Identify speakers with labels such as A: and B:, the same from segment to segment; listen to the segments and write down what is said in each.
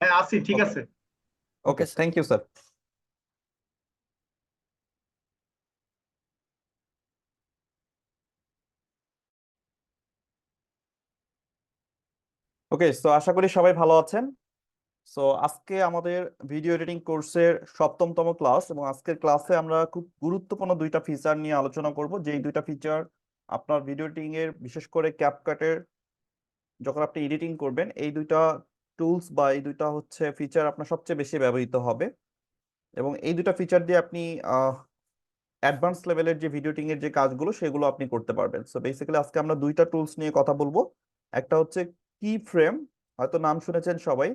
A: হ্যাঁ, আছি, ঠিক
B: ওকে।
A: আছে।
B: Okay, thank you sir. Okay, so আশা করি সবাই ভালো আছেন। সো আজকে আমাদের ভিডিও এডিটিং কোর্সের সপ্তমতম ক্লাস, এবং আজকের ক্লাসে আমরা খুব গুরুত্বপূর্ণ দুইটা ফিচার নিয়ে আলোচনা করব, যেই দুইটা ফিচার আপনার ভিডিও এডিটিং এর, বিশেষ করে ক্যাপকাটের যখন আপনি এডিটিং করবেন, এই দুইটা টুলস বা এই দুইটা হচ্ছে ফিচার আপনার সবচেয়ে বেশি ব্যবহৃত হবে। এবং এই দুইটা ফিচার দিয়ে আপনি অ্যাডভান্স লেভেলের যে ভিডিও এডিটিং এর যে কাজগুলো সেগুলো আপনি করতে পারবেন। সো বেসিক্যালি আজকে আমরা দুইটা টুলস নিয়ে কথা বলবো। একটা হচ্ছে কি ফ্রেম, হয়তো নাম শুনেছেন সবাই।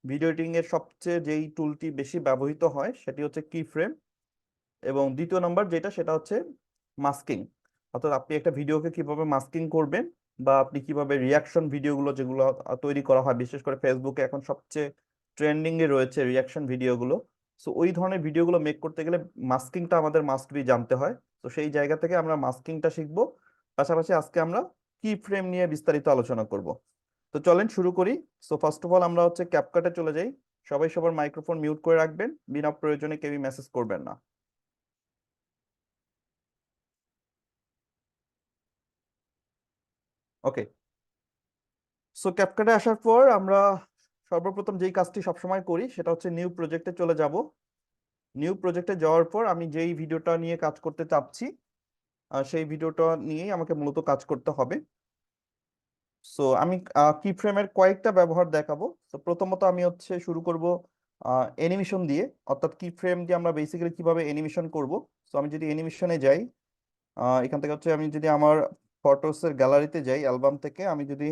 B: ভিডিও এডিটিং এর সবচেয়ে যেই টুলটি বেশি ব্যবহৃত হয় সেটি হচ্ছে কি ফ্রেম। এবং দ্বিতীয় নাম্বার যেটা, সেটা হচ্ছে মাস্কিং। অর্থাৎ আপনি একটা ভিডিওকে কিভাবে মাস্কিং করবেন, বা আপনি কিভাবে রিয়াকশন ভিডিওগুলো যেগুলো তৈরি করা হয়, বিশেষ করে ফেসবুকে এখন সবচেয়ে ট্রেন্ডিং এ রয়েছে রিয়াকশন ভিডিওগুলো। সো ওই ধরনের ভিডিওগুলো মেক করতে গেলে মাস্কিংটা আমাদের মাস্ট বি জানতে হয়। তো সেই জায়গা থেকে আমরা মাস্কিংটা শিখবো। পাশাপাশি আজকে আমরা কি ফ্রেম নিয়ে বিস্তারিত আলোচনা করব। তো চলেন শুরু করি। সো ফার্স্ট অফ অল আমরা হচ্ছে ক্যাপকাটে চলে যাই। সবাই সবার মাইক্রোফোন মিউট করে রাখবেন, বিনা প্রয়োজনে কেউই মেসেজ করবেন না। ওকে। সো ক্যাপকাটে আসার পর আমরা সর্বপ্রথম যেই কাজটি সবসময় করি সেটা হচ্ছে নিউ প্রজেক্টে চলে যাব। নিউ প্রজেক্টে যাওয়ার পর আমি যেই ভিডিওটা নিয়ে কাজ করতে চাচ্ছি, সেই ভিডিওটা নিয়েই আমাকে মূলত কাজ করতে হবে। সো আমি কি ফ্রেমের কয়েকটা ব্যবহার দেখাবো। তো প্রথমত আমি হচ্ছে শুরু করব অ্যানিমেশন দিয়ে, অর্থাৎ কি ফ্রেম দিয়ে আমরা বেসিক্যালি কিভাবে অ্যানিমেশন করব। সো আমি যদি অ্যানিমেশনে যাই, এখান থেকে হচ্ছে আমি যদি আমার ফটোসের গ্যালারিতে যাই, অ্যালবাম থেকে আমি যদি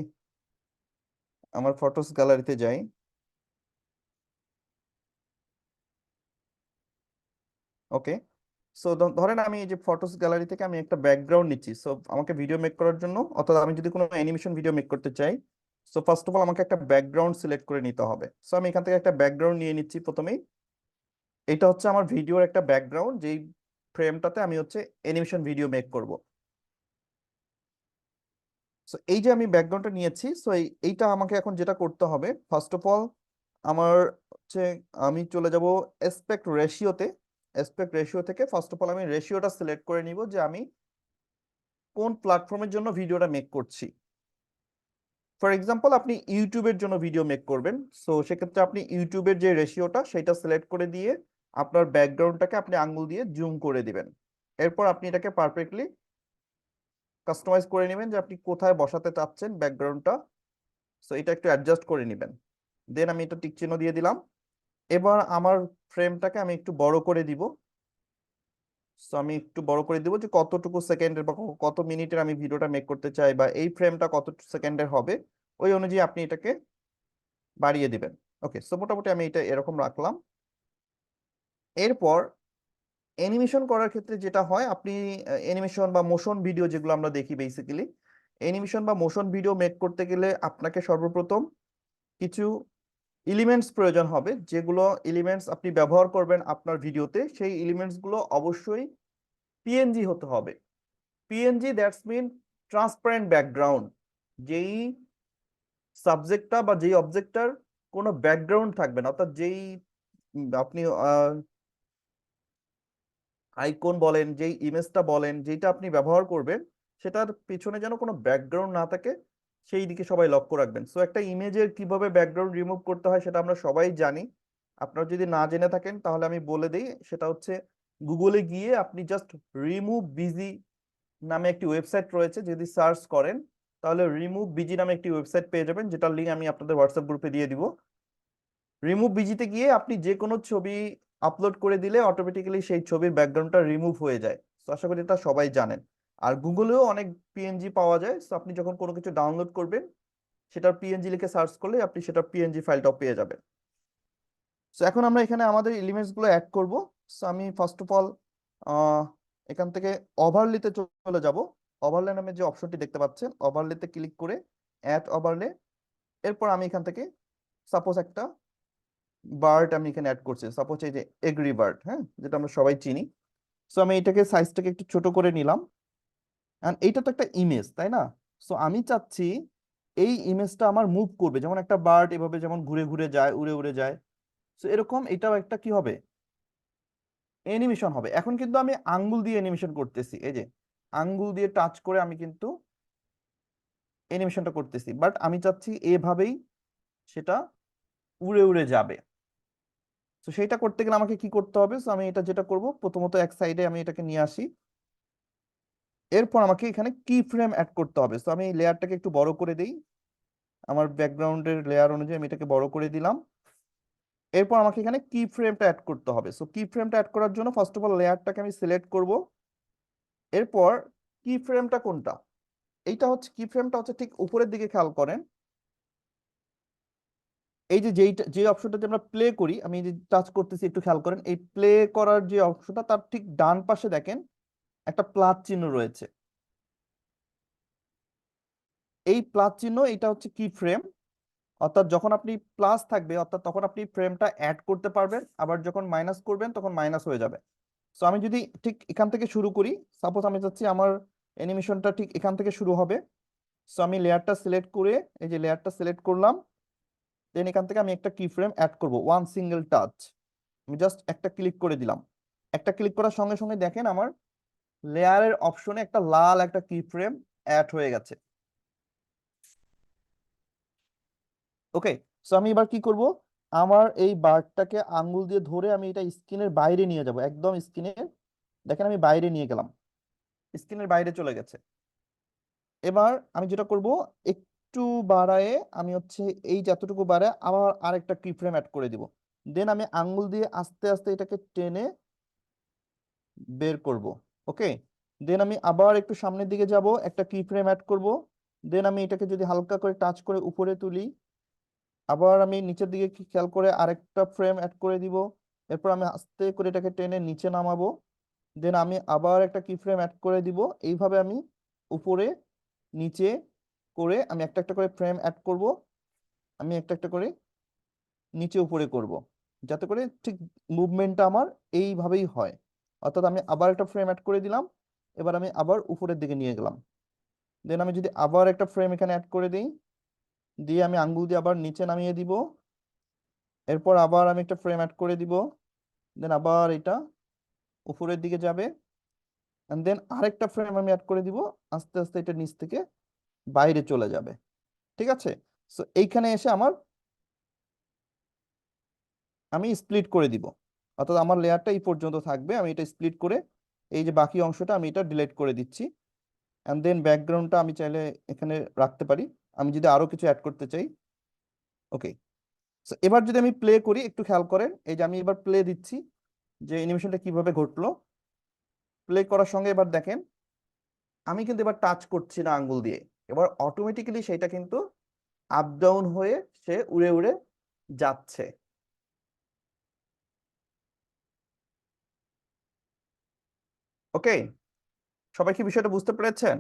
B: আমার ফটোস গ্যালারিতে যাই। ওকে। সো ধরেন আমি এই যে ফটোস গ্যালারি থেকে আমি একটা ব্যাকগ্রাউন্ড নিচ্ছি। সো আমাকে ভিডিও মেক করার জন্য, অর্থাৎ আমি যদি কোনো অ্যানিমেশন ভিডিও মেক করতে চাই, সো ফার্স্ট অফ অল আমাকে একটা ব্যাকগ্রাউন্ড সিলেক্ট করে নিতে হবে। সো আমি এখান থেকে একটা ব্যাকগ্রাউন্ড নিয়ে নিচ্ছি প্রথমেই। এটা হচ্ছে আমার ভিডিওর একটা ব্যাকগ্রাউন্ড, যেই ফ্রেমটাতে আমি হচ্ছে অ্যানিমেশন ভিডিও মেক করব। সো এই যে আমি ব্যাকগ্রাউন্ডটা নিয়েছি, সো এইটা আমাকে এখন যেটা করতে হবে, ফার্স্ট অফ অল আমার হচ্ছে আমি চলে যাব অ্যাসপেক্ট রেশিওতে। অ্যাসপেক্ট রেশিও থেকে ফার্স্ট অফ অল আমি রেশিওটা সিলেক্ট করে নিব, যে আমি কোন প্ল্যাটফর্মের জন্য ভিডিওটা মেক করছি। ফর এক্সাম্পল, আপনি ইউটিউবের জন্য ভিডিও মেক করবেন। সো সেক্ষেত্রে আপনি ইউটিউবের যে রেশিওটা সেটা সিলেক্ট করে দিয়ে আপনার ব্যাকগ্রাউন্ডটাকে আপনি আঙ্গুল দিয়ে জুম করে দিবেন। এরপর আপনি এটাকে পারফেক্টলি কাস্টমাইজ করে নেবেন, যে আপনি কোথায় বসাতে চাচ্ছেন ব্যাকগ্রাউন্ডটা। সো এটা একটু অ্যাডজাস্ট করে নেবেন। দেন আমি এটা টিক চিহ্ন দিয়ে দিলাম। এবার আমার ফ্রেমটাকে আমি একটু বড় করে দিব। সো আমি একটু বড় করে দিব, যে কতটুকু সেকেন্ডের বা কত মিনিটের আমি ভিডিওটা মেক করতে চাই, বা এই ফ্রেমটা কত সেকেন্ডের হবে, ওই অনুযায়ী আপনি এটাকে বাড়িয়ে দিবেন। ওকে, সো মোটামুটি আমি এটা এরকম রাখলাম। এরপর অ্যানিমেশন করার ক্ষেত্রে যেটা হয়, আপনি অ্যানিমেশন বা মোশন ভিডিও যেগুলো আমরা দেখি, বেসিক্যালি অ্যানিমেশন বা মোশন ভিডিও মেক করতে গেলে আপনাকে সর্বপ্রথম কিছু এলিমেন্টস প্রয়োজন হবে। যেগুলো এলিমেন্টস আপনি ব্যবহার করবেন আপনার ভিডিওতে, সেই এলিমেন্টস গুলো অবশ্যই পিএনজি হতে হবে। PNG that's mean transparent background. যেই সাবজেক্টটা বা যেই অবজেক্টটার কোনো ব্যাকগ্রাউন্ড থাকবে না, অর্থাৎ যেই আপনি আইকন বলেন, যেই ইমেজটা বলেন, যেটা আপনি ব্যবহার করবেন, সেটার পিছনে যেন কোনো ব্যাকগ্রাউন্ড না থাকে, সেই দিকে সবাই লক্ষ্য রাখবেন। সো একটা ইমেজের কিভাবে ব্যাকগ্রাউন্ড রিমুভ করতে হয় সেটা আমরা সবাই জানি। আপনারা যদি না জেনে থাকেন তাহলে আমি বলে দিই, সেটা হচ্ছে গুগলে গিয়ে আপনি জাস্ট রিমুভ বিজি নামে একটি ওয়েবসাইট রয়েছে, যদি সার্চ করেন তাহলে রিমুভ বিজি নামে একটি ওয়েবসাইট পেয়ে যাবেন, যেটার লিঙ্ক আমি আপনাদের হোয়াটসঅ্যাপ গ্রুপে দিয়ে দিব। রিমুভ বিজিতে গিয়ে আপনি যে কোনো ছবি আপলোড করে দিলে অটোমেটিক্যালি সেই ছবির ব্যাকগ্রাউন্ডটা রিমুভ হয়ে যায়। তো আশা করি এটা সবাই জানেন। আর গুগলেও অনেক পিএনজি পাওয়া যায়। তো আপনি যখন কোনো কিছু ডাউনলোড করবেন, সেটার পিএনজি লিখে সার্চ করলে আপনি সেটার পিএনজি ফাইলটাও পেয়ে যাবেন। তো এখন আমরা এখানে আমাদের এলিমেন্টস গুলো অ্যাড করব। সো আমি ফার্স্ট অফ অল এখান থেকে ওভারলেতে চলে যাব। ওভারলে নামে যে অপশনটি দেখতে পাচ্ছেন, ওভারলেতে ক্লিক করে অ্যাড ওভারলে। এরপর আমি এখান থেকে সাপোজ একটা বার্ড আমি এখানে অ্যাড করছি, সাপোজ এই যে এগ্রি বার্ড, হ্যাঁ, যেটা আমরা সবাই চিনি। সো আমি এটাকে সাইজটাকে একটু ছোট করে নিলাম। এন্ড এইটা তো একটা ইমেজ, তাই না? সো আমি চাচ্ছি এই ইমেজটা আমার মুভ করবে, যেমন একটা বার্ড এভাবে যেমন ঘুরে ঘুরে যায়, উড়ে উড়ে যায়। তো এরকম এটাও একটা কি হবে, অ্যানিমেশন হবে। এখন কিন্তু আমি আঙ্গুল দিয়ে অ্যানিমেশন করতেছি, এই যে আঙ্গুল দিয়ে টাচ করে আমি কিন্তু অ্যানিমেশনটা করতেছি, বাট আমি চাচ্ছি এভাবেই সেটা উড়ে উড়ে যাবে। তো সেইটা করতে গেলে আমাকে কি করতে হবে? তো আমি এটা যেটা করব, প্রথমত এক সাইডে আমি এটাকে নিয়ে আসি, এরপর আমাকে এখানে কি ফ্রেম অ্যাড করতে হবে। তো আমি এই লেয়ারটাকে একটু বড় করে দিই, আমার ব্যাকগ্রাউন্ডের লেয়ার অনুযায়ী আমি এটাকে বড় করে দিলাম। এরপর আমাকে এখানে কি ফ্রেমটা অ্যাড করতে হবে। সো কি ফ্রেমটা অ্যাড করার জন্য ফার্স্ট অফ অল লেয়ারটাকে আমি সিলেক্ট করব। এরপর কি ফ্রেমটা কোনটা, এইটা হচ্ছে কি ফ্রেমটা হচ্ছে ঠিক উপরের দিকে, খেয়াল করেন এই যে যে অপশনটাতে আমরা প্লে করি, আমি যে টাচ করতেছি একটু খেয়াল করেন, এই প্লে করার যে অপশনটা তার ঠিক ডান পাশে দেখেন একটা প্লাস চিহ্ন রয়েছে। এই প্লাস চিহ্ন এটা হচ্ছে কি ফ্রেম, অর্থাৎ যখন আপনি প্লাস থাকবে অর্থাৎ তখন আপনি ফ্রেমটা অ্যাড করতে পারবেন, আবার যখন মাইনাস করবেন তখন মাইনাস হয়ে যাবে। সো আমি যদি ঠিক এখান থেকে শুরু করি, সাপোজ আমি চাচ্ছি আমার অ্যানিমেশনটা ঠিক এখান থেকে শুরু হবে। সো আমি লেয়ারটা সিলেক্ট করে, এই যে লেয়ারটা সিলেক্ট করলাম, দেন এখান থেকে আমি একটা কি ফ্রেম অ্যাড করব, ওয়ান সিঙ্গেল টাচ। আমি জাস্ট একটা ক্লিক করে দিলাম। একটা ক্লিক করার সঙ্গে সঙ্গে দেখেন আমার লেয়ারের অপশনে একটা লাল একটা কি ফ্রেম অ্যাড হয়ে গেছে। ওকে, সো আমি এবার কি করব, আমার এই বারটাকে আঙ্গুল দিয়ে ধরে আমি এটা স্ক্রিনের বাইরে নিয়ে যাব, একদম স্ক্রিনের, দেখেন আমি বাইরে নিয়ে গেলাম, স্ক্রিনের বাইরে চলে গেছে। এবার আমি যেটা করব, একটু বাড়ায়ে আমি হচ্ছে এই যতটুকু বাড়ায় আবার আরেকটা কি ফ্রেম অ্যাড করে দিব। দেন আমি আঙ্গুল দিয়ে আস্তে আস্তে এটাকে টেনে বের করব। ওকে, দেন আমি আবার একটু সামনের দিকে যাব, একটা কি ফ্রেম অ্যাড করব। দেন আমি এটাকে যদি হালকা করে টাচ করে উপরে তুলি, আবার আমি নিচের দিকে খেয়াল করে আরেকটা ফ্রেম অ্যাড করে দিব। এরপর আমি আস্তে করে এটাকে টেনে নিচে নামাবো। দেন আমি আবার একটা কি ফ্রেম অ্যাড করে দিব। এইভাবে আমি উপরে নিচে করে আমি একটা একটা করে ফ্রেম অ্যাড করব, আমি একটা একটা করে নিচে উপরে করব, যাতে করে ঠিক মুভমেন্টটা আমার এইভাবেই হয়। অর্থাৎ আমি আবার একটা ফ্রেম অ্যাড করে দিলাম, এবার আমি আবার উপরের দিকে নিয়ে গেলাম। দেন আমি যদি আবার একটা ফ্রেম এখানে অ্যাড করে দিই, দিয়ে আমি আঙ্গুল দিয়ে আবার নিচে নামিয়ে দিব। এরপর আবার আমি একটা ফ্রেম অ্যাড করে দিব, দেন আবার এটা উপরের দিকে যাবে, এন্ড দেন আরেকটা ফ্রেম আমি অ্যাড করে দিব, আস্তে আস্তে এটা নিচ থেকে বাইরে চলে যাবে। ঠিক আছে, সো এইখানে এসে আমি স্প্লিট করে দিব, অর্থাৎ আমার লেয়ারটা এই পর্যন্ত থাকবে, আমি এটা স্প্লিট করে এই যে বাকি অংশটা আমি এটা ডিলিট করে দিচ্ছি। এন্ড দেন ব্যাকগ্রাউন্ডটা আমি চাইলে এখানে রাখতে পারি, আমি যদি আরো কিছু অ্যাড করতে চাই। ওকে, সো এবার যদি আমি প্লে করি, একটু খেয়াল করেন এই যে আমি এবার প্লে দিচ্ছি, যে অ্যানিমেশনটা কিভাবে ঘটলো। প্লে করার সঙ্গে এবার দেখেন আমি কিন্তু এবার টাচ করছি না আঙ্গুল দিয়ে, এবার অটোমেটিক্যালি সেটা কিন্তু আপ ডাউন হয়ে সে উড়ে উড়ে যাচ্ছে। ওকে, সবাই কি বিষয়টা বুঝতে পেরেছেন?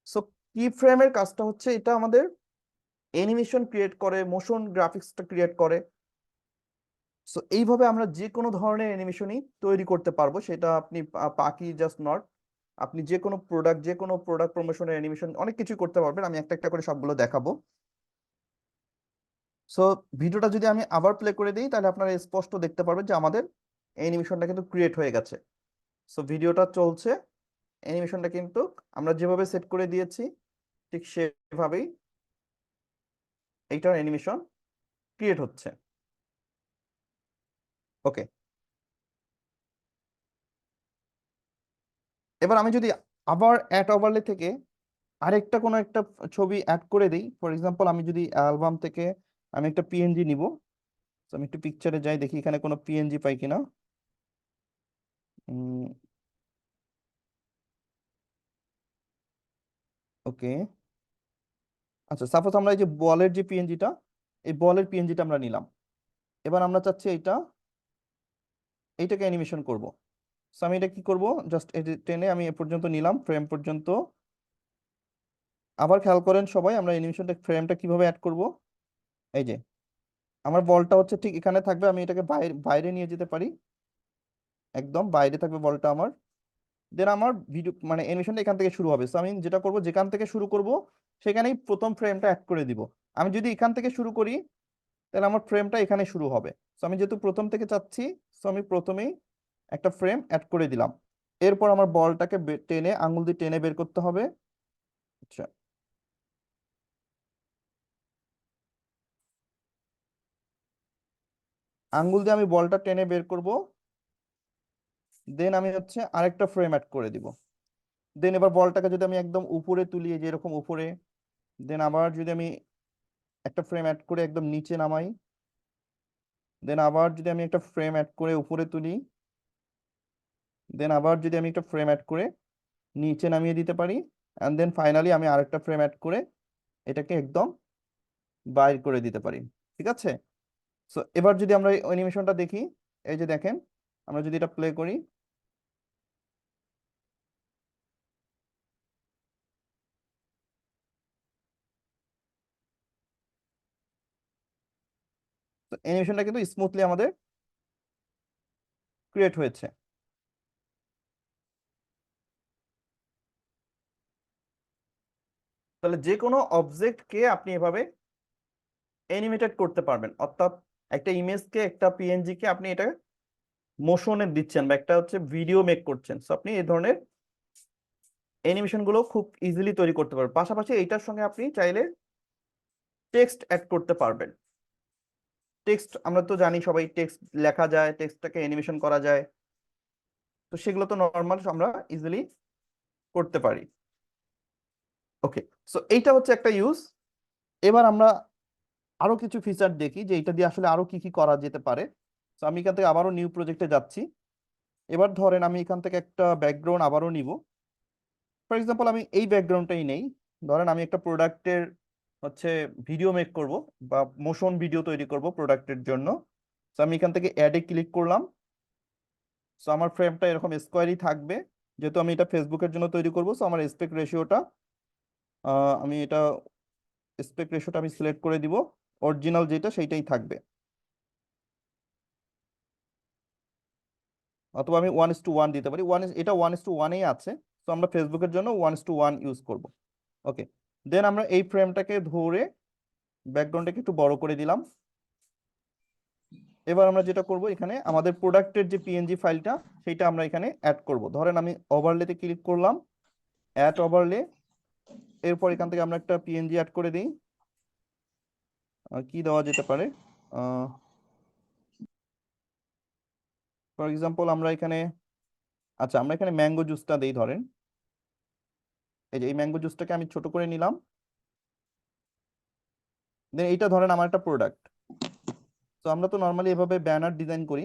B: সো কি ফ্রেমের কাজটা হচ্ছে এটা আমাদের অ্যানিমেশন ক্রিয়েট করে, মোশন গ্রাফিক্সটা ক্রিয়েট করে। সো এইভাবে আমরা যে কোনো ধরনের অ্যানিমেশনই তৈরি করতে পারবো, সেটা আপনি পাখি জাস্ট নট, আপনি যে কোনো প্রোডাক্ট প্রমোশনের অ্যানিমেশন অনেক কিছু করতে পারবেন। আমি একটা একটা করে সবগুলো দেখাবো। সো ভিডিওটা যদি আমি আবার প্লে করে দিই, তাহলে আপনারা স্পষ্ট দেখতে পারবেন যে আমাদের অ্যানিমেশনটা কিন্তু ক্রিয়েট হয়ে গেছে। সো ভিডিওটা চলছে, অ্যানিমেশনটা কিন্তু আমরা যেভাবে সেট করে দিয়েছি ঠিক সেভাবেই এইটার অ্যানিমেশন ক্রিয়েট হচ্ছে। ওকে, এবার আমি যদি আবার অ্যাড ওভারলে থেকে আরেকটা কোনো একটা ছবি অ্যাড করে দিই, ফর এক্সাম্পল আমি যদি অ্যালবাম থেকে আমি একটা পিএনজি নিব। তো আমি একটু পিকচারে যাই, দেখি এখানে কোনো পিএনজি পাই কিনা। ওকে, আচ্ছা, সাপোজ আমরা এই যে বলের যে পিএনজিটা, এই বলের পিএনজিটা আমরা নিলাম। এবার আমরা চাচ্ছি এইটাকে অ্যানিমেশন করব। সো আমি এটা কি করব, জাস্ট টেনে আমি এ পর্যন্ত নিলাম, ফ্রেম পর্যন্ত। আবার খেয়াল করেন সবাই, আমরা অ্যানিমেশনটা ফ্রেমটা কিভাবে অ্যাড করব। এই যে আমার বলটা হচ্ছে ঠিক এখানে থাকবে, আমি এটাকে বাইরে বাইরে নিয়ে যেতে পারি, একদম বাইরে থাকবে বলটা আমার। দেন আমার ভিডিও মানে অ্যানিমেশনটা এখান থেকে শুরু হবে। সো আমি যেটা করব, যেখান থেকে শুরু করব সেখানেই প্রথম ফ্রেমটা অ্যাড করে দিব। আমি যদি এখান থেকে শুরু করি তাহলে আমার ফ্রেমটা এখানে শুরু হবে। সো আমি যেহেতু প্রথম থেকে চাচ্ছি, সো আমি প্রথমেই একটা ফ্রেম অ্যাড করে দিলাম। এরপর আমার বলটাকে টেনে, আঙুল দিয়ে টেনে বের করতে হবে। আচ্ছা, আঙ্গুল দিয়ে আমি বলটা টেনে বের করব। দেন আমি হচ্ছে আরেকটা ফ্রেম অ্যাড করে দিব। দেন এবার বলটাকে যদি আমি একদম উপরে তুলি, এই যে এরকম উপরে, দেন আবার যদি আমি একটা ফ্রেম অ্যাড করে একদম নিচে নামাই, দেন আবার যদি আমি একটা ফ্রেম অ্যাড করে উপরে তুলি, দেন আবার যদি আমি একটা ফ্রেম অ্যাড করে নিচে নামিয়ে দিতে পারি, অ্যান্ড দেন ফাইনালি আমি আরেকটা ফ্রেম অ্যাড করে এটাকে একদম বাইর করে দিতে পারি। ঠিক আছে? সো এবার যদি আমরা এই অ্যানিমেশনটা দেখি, এই যে দেখেন, আমরা যদি এটা প্লে করি, তো অ্যানিমেশনটা কিন্তু স্মুথলি আমাদের ক্রিয়েট হয়েছে। তাহলে যে কোনো অবজেক্টকে আপনি এভাবে অ্যানিমেটেড করতে পারবেন, অর্থাৎ একটা ইমেজকে, একটা পিএনজি কে আপনি এটা মোশনে দিচ্ছেন বা একটা হচ্ছে ভিডিও মেক করছেন, সো আপনি এই ধরনের অ্যানিমেশন গুলো খুব ইজিলি তৈরি করতে পারবেন। পাশাপাশি এইটার সঙ্গে আপনি চাইলে টেক্সট অ্যাড করতে পারবেন। টেক্সট আমরা তো জানি সবাই, টেক্সট লেখা যায়, টেক্সটটাকে অ্যানিমেশন করা যায়, তো সেগুলো তো নর্মাল আমরা ইজিলি করতে পারি। ওকে, সো এইটা হচ্ছে একটা ইউজ। এবার আমরা আরো কিছু ফিচার দেখি যে এটা দিয়ে আসলে আরো কি কি করা যেতে পারে। তো আমি এখান থেকে আবারও নিউ প্রজেক্টে যাচ্ছি। এবার ধরেন আমি এখান থেকে একটা ব্যাকগ্রাউন্ড আবারও নিব। ফর এক্সাম্পল আমি এই ব্যাকগ্রাউন্ডটাই নেই। ধরেন আমি একটা প্রোডাক্টের হচ্ছে ভিডিও মেক করব বা মোশন ভিডিও তৈরি করব প্রোডাক্টের জন্য। তো আমি এখান থেকে অ্যাডে ক্লিক করলাম। সো আমার ফ্রেমটা এরকম স্কোয়ারই থাকবে, যেহেতু আমি এটা ফেসবুকের জন্য তৈরি করব। সো আমার স্পেক্ট রেশিওটা, আমি এটা স্পেক্ট রেশিওটা আমি সিলেক্ট করে দিব, অরিজিনাল যেটা সেইটাই থাকবে, অথবা আমি 1:1 দিতে পারি। এটা 1:1-এই আছে, তো আমরা ফেসবুকের জন্য 1:1 ইউজ করব। ওকে, দেন আমরা এই ফ্রেমটাকে ধরে ব্যাকগ্রাউন্ডটাকে একটু বড় করে দিলাম। এবার আমরা যেটা করব, এখানে আমাদের প্রোডাক্টের যে পিএনজি ফাইলটা সেটা আমরা এখানে অ্যাড করব। ধরেন আমি ওভারলেতে ক্লিক করলাম, অ্যাড ওভারলে। এরপর এখান থেকে আমরা একটা পিএনজি অ্যাড করে দিই। কি দেওয়া যেতে পারে? ফর এক্সাম্পল আমরা এখানে, আচ্ছা আমরা এখানে ম্যাঙ্গো জুসটা দেই ধরেন। এই যে এই ম্যাঙ্গো জুসটাকে আমি ছোট করে নিলাম। দেন এইটা ধরেন আমার একটা প্রোডাক্ট। তো আমরা তো নর্মালি এভাবে ব্যানার ডিজাইন করি।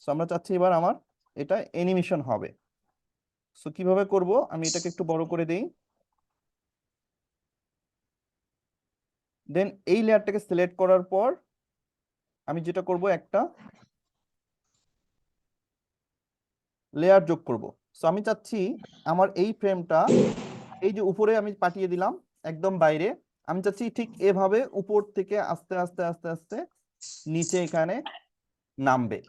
B: সো আমরা চাচ্ছি এবার আমার এটা অ্যানিমেশন হবে। সো কিভাবে করব, আমি এটাকে একটু বড় করে দেই। দেন এই লেয়ারটাকে সিলেক্ট করার পর আমি যেটা করব, একটা লেয়ার যোগ করব। সো আমি চাচ্ছি আমার এই ফ্রেমটা, এই যে উপরে আমি পাঠিয়ে দিলাম একদম বাইরে, আমি চাচ্ছি ঠিক এভাবে উপর থেকে আস্তে আস্তে আস্তে আস্তে নিচে এখানে নামবে।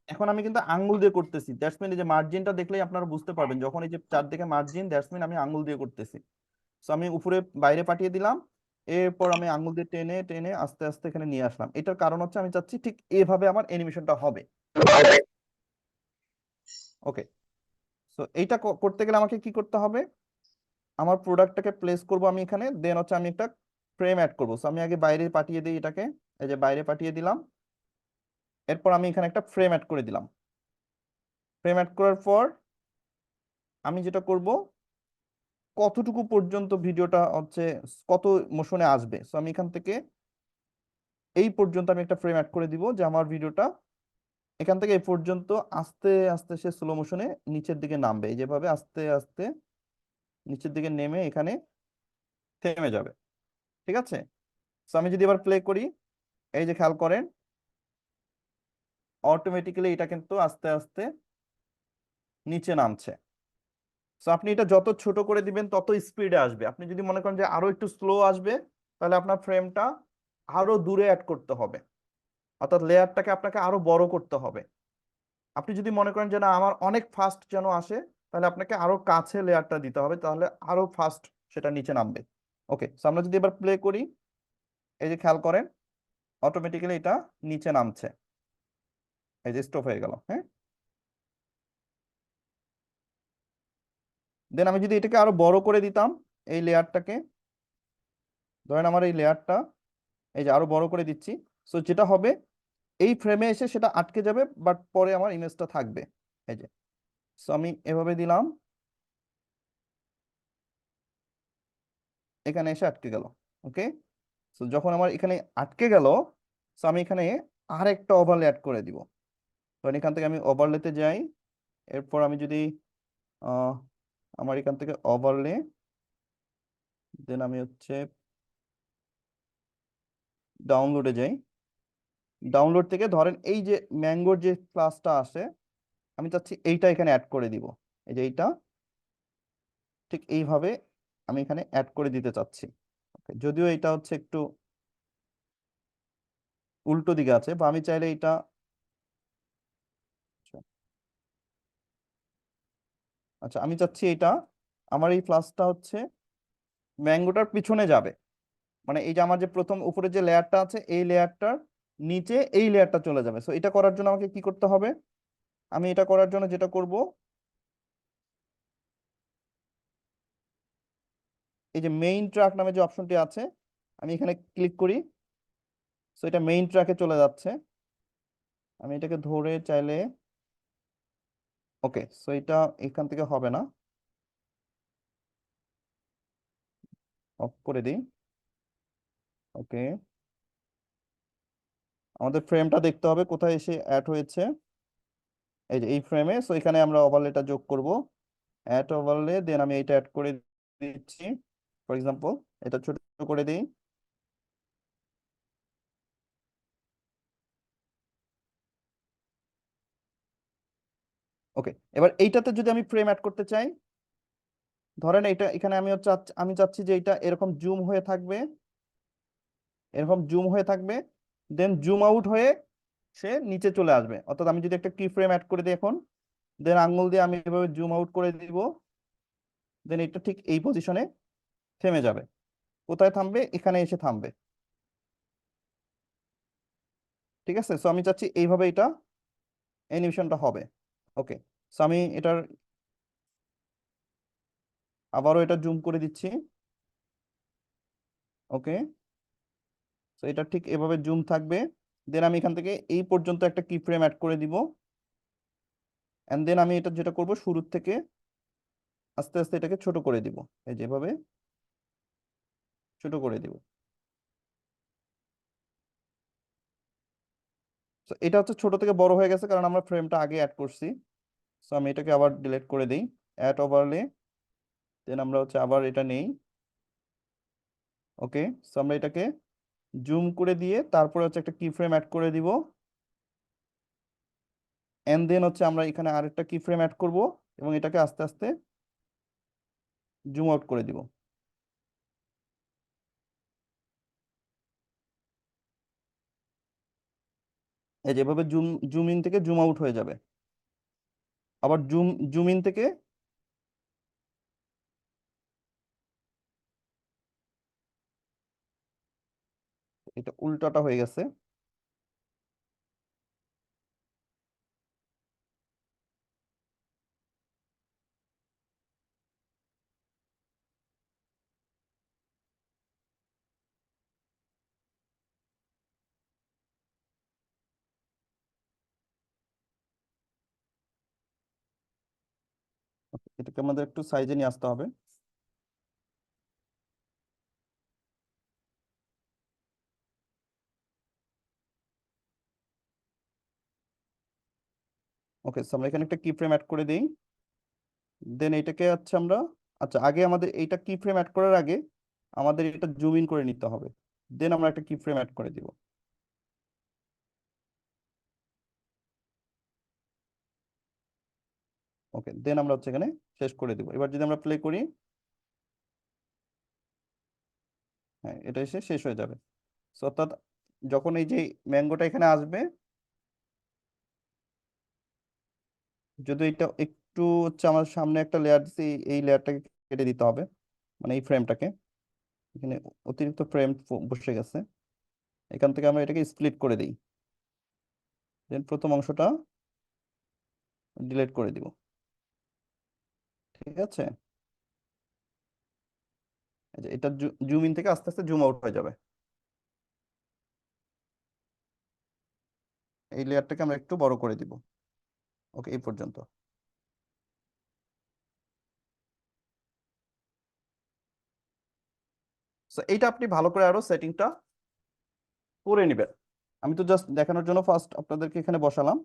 B: এখন আমি কিন্তু আঙ্গুল দিয়ে করতেছি, দ্যাটস মিন এই যে মার্জিনটা দেখলেই আপনারা বুঝতে পারবেন, যখন এই যে চারদিকে মার্জিন, দ্যাটস মিন আমি আঙ্গুল দিয়ে করতেছি। সো আমি উপরে বাইরে পাঠিয়ে দিলাম, এরপর আমি আঙ্গুল দিয়ে টেনে টেনে আস্তে আস্তে এখানে নিয়ে আসলাম। এটার কারণ হচ্ছে আমি চাচ্ছি ঠিক এভাবে আমার অ্যানিমেশনটা হবে। ওকে, সো এইটা করতে গেলে আমাকে কি করতে হবে, আমার প্রোডাক্টটাকে প্লেস করব আমি এখানে, দেন হচ্ছে আমি একটা ফ্রেম অ্যাড করবো। সো আমি আগে বাইরে পাঠিয়ে দিই এটাকে, এই যে বাইরে পাঠিয়ে দিলাম। এরপর আমি এখানে একটা ফ্রেম অ্যাড করে দিলাম। ফ্রেম অ্যাড করার পর আমি যেটা করব, কতটুকু পর্যন্ত ভিডিওটা হচ্ছে কত মোশনে আসবে, সো আমি এখান থেকে এই পর্যন্ত আমি একটা ফ্রেম অ্যাড করে দিব, যে আমার ভিডিওটা এখান থেকে এই পর্যন্ত আস্তে আস্তে সে স্লো মোশনে নিচের দিকে নামবে, এই যেভাবে আস্তে আস্তে নিচের দিকে নেমে এখানে থেমে যাবে। ঠিক আছে? সো আমি যদি এবার প্লে করি, এই যে খেয়াল করেন, অটোমেটিক্যালি এটা কিন্তু আস্তে আস্তে নিচে নামছে। সো আপনি এটা যত ছোট করে দিবেন তত স্পিডে আসবে। আপনি যদি মনে করেন যে আরো একটু স্লো আসবে, তাহলে আপনার ফ্রেমটা আরো দূরে অ্যাড করতে হবে, অর্থাৎ লেয়ারটাকে আপনাকে আরো বড় করতে হবে। আপনি যদি মনে করেন যে না আমার অনেক ফাস্ট যেন আসে, তাহলে আপনাকে আরো কাছে লেয়ারটা দিতে হবে, তাহলে আরো ফাস্ট সেটা নিচে নামবে। ওকে, সো আমরা যদি এবার প্লে করি, এই যে খেয়াল করেন অটোমেটিক্যালি এটা নিচে নামছে, এই যে স্টপ হয়ে গেল। হ্যাঁ, দেন আমি যদি এটাকে আরো বড় করে দিতাম, এই লেয়ারটাকে, ধরেন আমার এই লেয়ারটা এই যে আরো বড় করে দিচ্ছি, সো যেটা হবে এই ফ্রেমে এসে সেটা আটকে যাবে, বাট পরে আমার ইমেজটা থাকবে। এই যে, সো আমি এভাবে দিলাম, এখানে এসে আটকে গেল। ওকে, সো যখন আমার এখানে আটকে গেল, সো আমি এখানে আরেকটা ওভারলে অ্যাড করে দিব। তো এখান থেকে আমি ওভারলেতে যাই, এরপর আমি যদি আহ, আমার এখান থেকে ওভারলে, দেন আমি হচ্ছে ডাউনলোডে যাই, ডাউনলোড থেকে ধরেন এই যে ম্যাঙ্গোর যে ক্লাসটা আসে, আমি চাচ্ছি এইটা এখানে অ্যাড করে দিব। এই যে এইটা ঠিক এইভাবে আমি এখানে অ্যাড করে দিতে চাচ্ছি। Okay, যদিও এটা হচ্ছে একটু উল্টো দিকে আছে, বা আমি চাইলে এটা, আচ্ছা আচ্ছা, আমি চাচ্ছি এটা আমার এই ক্লাসটা হচ্ছে ম্যাঙ্গোটার পিছনে যাবে, মানে এই যে আমার যে প্রথম উপরে যে লেয়ারটা আছে এই লেয়ারটার নিচে এই লেয়ারটা চলে যাবে। সো এটা করার জন্য আমাকে কি করতে হবে, আমি এটা করার জন্য যেটা করব, এই যে মেইন ট্র্যাক নামে যে অপশনটি আছে, আমি এখানে ক্লিক করি, সো এটা মেইন ট্র্যাকে চলে যাচ্ছে। আমি এটাকে ধরে চাইলে, ওকে, সো এটা এখান থেকে হবে না, অফ করে দিই। ওকে, আমাদের ফ্রেমটা দেখতে হবে কোথায় এসে অ্যাড হয়েছে, এই যে এই ফ্রেমে। সো এখানে আমরা ওভারলেটা যোগ করব, অ্যাড ওভারলে, দেন আমি এটা অ্যাড করে দিচ্ছি। ফর এক্সাম্পল এটা ছোট করে দিই। ওকে, এবার এইটাতে যদি আমি ফ্রেম অ্যাড করতে চাই, ধরেন এটা এখানে আমি হচ্ছে আমি চাচ্ছি যে এটা এরকম জুম হয়ে থাকবে, এরকম জুম হয়ে থাকবে, দেন জুম আউট হয়ে সে নিচে চলে আসবে। অর্থাৎ আমি যদি একটা কি ফ্রেম অ্যাড করে দিই এখন, দেন আঙ্গুল দিয়ে আমি এভাবে জুম আউট করে দিব, দেন এটা ঠিক এই পজিশনে থেমে যাবে। কোথায় থামবে, এখানে এসে থামবে। ঠিক আছে, সো আমি চাচ্ছি এইভাবে এটা অ্যানিমেশনটা হবে। ওকে, সো আমি এটার আবারও এটা জুম করে দিচ্ছি। ওকে, তো এটা ঠিক এভাবে জুম থাকবে, দেন আমি এখান থেকে এই পর্যন্ত একটা কি ফ্রেম অ্যাড করে দিব, এন্ড দেন আমি এটা যেটা করব শুরু থেকে আস্তে আস্তে এটাকে ছোট করে দিব, এই যেভাবে ছোট করে দিব। তো এটা হচ্ছে ছোট থেকে বড় হয়ে গেছে কারণ আমরা ফ্রেমটা আগে অ্যাড করছি। সো আমি এটাকে আবার ডিলিট করে দিই, অ্যাড ওভারলে, দেন আমরা হচ্ছে আবার এটা নেই। ওকে, সো আমরা এটাকে জুম করে দিয়ে তারপরে হচ্ছে একটা কি ফ্রেম অ্যাড করে দিব, এন্ড দেন হচ্ছে আমরা এখানে আরেকটা কি ফ্রেম অ্যাড করব এবং এটাকে আস্তে আস্তে জুম আউট করে দিব। এই যেভাবে জুম জুম ইন থেকে জুম আউট হয়ে যাবে, আবার জুম জুম ইন থেকে, এটা উল্টাটা হয়ে গেছে। এটাকে আমাদের একটু সাইজে নিয়ে আসতে হবে। ওকে, আমরা এখানে একটা কি ফ্রেম অ্যাড করে দিই, দেন এটাকে হচ্ছে আমরা, আচ্ছা আগে আমাদের এইটা কি ফ্রেম অ্যাড করার আগে আমাদের এটা জুম ইন করে নিতে হবে, দেন আমরা একটা কি ফ্রেম অ্যাড করে দিব। ওকে, দেন আমরা হচ্ছে এখানে শেষ করে দিব। এবার যদি আমরা প্লে করি, হ্যাঁ এটা এসে শেষ হয়ে যাবে। So, অর্থাৎ যখন এই যে ম্যাঙ্গোটা এখানে আসবে, যদি এটা একটু হচ্ছে আমার সামনে একটা লেয়ার দিচ্ছি, এই লেয়ারটাকে কেটে দিতে হবে, মানে এই ফ্রেমটাকে। এখানে অতিরিক্ত ফ্রেম বসে গেছে, এখান থেকে আমরা এটাকে স্প্লিট করে দিই, দেন প্রথম অংশটা ডিলিট করে দিব। ঠিক আছে, এই যে এটা জুম ইন থেকে আস্তে আস্তে জুম আউট হয়ে যাবে। এই লেয়ারটাকে আমরা একটু বড় করে দিব। ওকে, এই পর্যন্ত। তো এইটা আপনি ভালো করে আরো সেটিংটা করে নেবেন। আমি তো জাস্ট দেখানোর জন্য ফার্স্ট আপনাদেরকে এখানে বসালাম,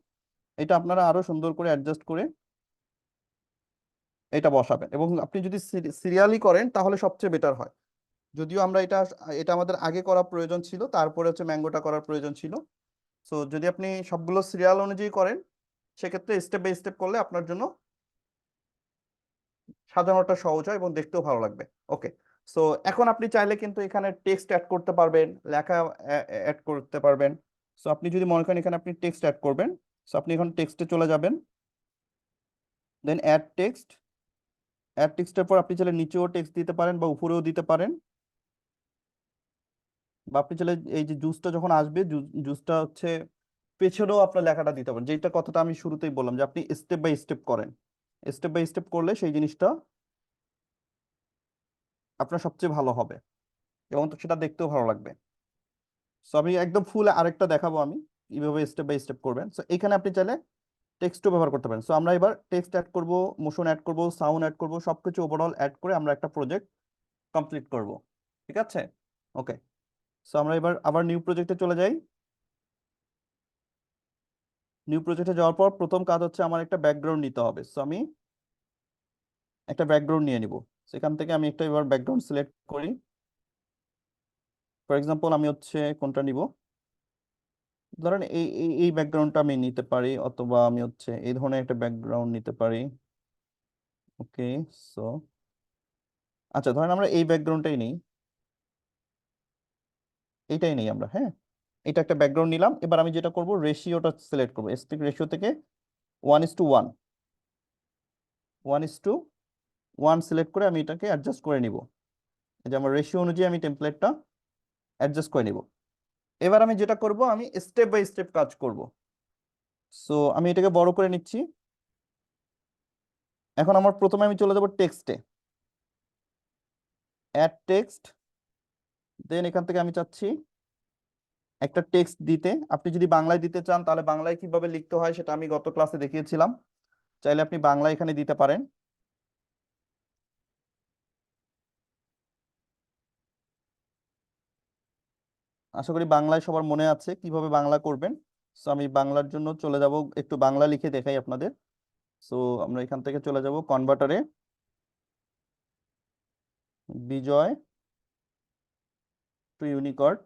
B: এটা আপনারা আরো সুন্দর করে অ্যাডজাস্ট করে এটা বসাবেন। এবং আপনি যদি সিরিয়ালি করেন তাহলে সবচেয়ে বেটার হয়। যদিও আমরা এটা এটা আমাদের আগে করা প্রয়োজন ছিল, তারপরে হচ্ছে ম্যাঙ্গোটা করার প্রয়োজন ছিল। সো যদি আপনি সবগুলো সিরিয়াল অনুযায়ী করেন, সেক্ষেত্রে স্টেপ বাই স্টেপ করলে আপনার জন্য সাজানোটা সহজ হয় এবং দেখতেও ভালো লাগবে। ওকে, সো এখন আপনি চাইলে কিন্তু এখানে টেক্সট অ্যাড করতে পারবেন, লেখা অ্যাড করতে পারবেন। সো আপনি যদি মনে করেন এখানে আপনি টেক্সট অ্যাড করবেন, সো আপনি এখন টেক্সটে চলে যাবেন, দেন অ্যাড টেক্সট। অ্যাড টেক্সটের পর আপনি চাইলে নিচেও টেক্সট দিতে পারেন বা উপরেও দিতে পারেন, বা আপনি চাইলে এই যে জুসটা যখন আসবে, জুসটা হচ্ছে পেছনেও আপনার লেখাটা দিতে পারেন। যেটা কথাটা আমি শুরুতেই বললাম যে আপনি স্টেপ বাই স্টেপ করেন, স্টেপ বাই স্টেপ করলে সেই জিনিসটা আপনার সবচেয়ে ভালো হবে এবং তো সেটা দেখতেও ভালো লাগবে। সো আমি একদম ফুল আরেকটা দেখাবো আমি কিভাবে স্টেপ বাই স্টেপ করবেন। সো এখানে আপনি চাইলে টেক্সটও ব্যবহার করতে পারেন। সো আমরা এবার টেক্সট অ্যাড করব, মোশন অ্যাড করব, সাউন্ড অ্যাড করব, সবকিছু ওভারঅল অ্যাড করে আমরা একটা প্রজেক্ট কমপ্লিট করব। ঠিক আছে, ওকে। সো আমরা এবার আবার নিউ প্রজেক্টে চলে যাই। নিউ প্রজেক্টে যাওয়ার পর প্রথম কাজ হচ্ছে আমার একটা ব্যাকগ্রাউন্ড নিতে হবে। সো আমি একটা ব্যাকগ্রাউন্ড নিয়ে নিব। সেখান থেকে আমি একটা এবার ব্যাকগ্রাউন্ড সিলেক্ট করি। ফর এক্সাম্পল আমি হচ্ছে কোনটা নিব, ধরেন এই এই এই ব্যাকগ্রাউন্ডটা আমি নিতে পারি, অথবা আমি হচ্ছে এই ধরনের একটা ব্যাকগ্রাউন্ড নিতে পারি। ওকে, সো আচ্ছা ধরেন আমরা এই ব্যাকগ্রাউন্ডটাই নেই, এইটাই নেই আমরা, হ্যাঁ। এটা একটা ব্যাকগ্রাউন্ড নিলাম। এবার আমি যেটা করব, রেশিওটা সিলেক্ট করবো, এসপেক্ট রেশিও থেকে 1:1, 1:1 সিলেক্ট করে আমি এটাকে অ্যাডজাস্ট করে নিব। এই যে আমার রেশিও অনুযায়ী আমি টেমপ্লেটটা অ্যাডজাস্ট করে নিব। এবার আমি যেটা করব, আমি স্টেপ বাই স্টেপ কাজ করব। সো আমি এটাকে বড় করে নিচ্ছি। এখন আমার প্রথমে আমি চলে যাব টেক্সটে, অ্যাড টেক্সট। দেন এখান থেকে আমি চাচ্ছি একটা টেক্সট দিতে। আপনি যদি বাংলায় দিতে চান তাহলে বাংলায় কিভাবে লিখতে হয় সেটা আমি গত ক্লাসে দেখিয়েছিলাম, চাইলে আপনি বাংলায় এখানে দিতে পারেন। আশা করি বাংলায় সবার মনে আছে কিভাবে বাংলা করবেন। সো আমি বাংলার জন্য চলে যাব, একটু বাংলা লিখে দেখাই আপনাদের। সো আমরা এখান থেকে চলে যাব কনভার্টারে, বিজয় টু ইউনিকোড।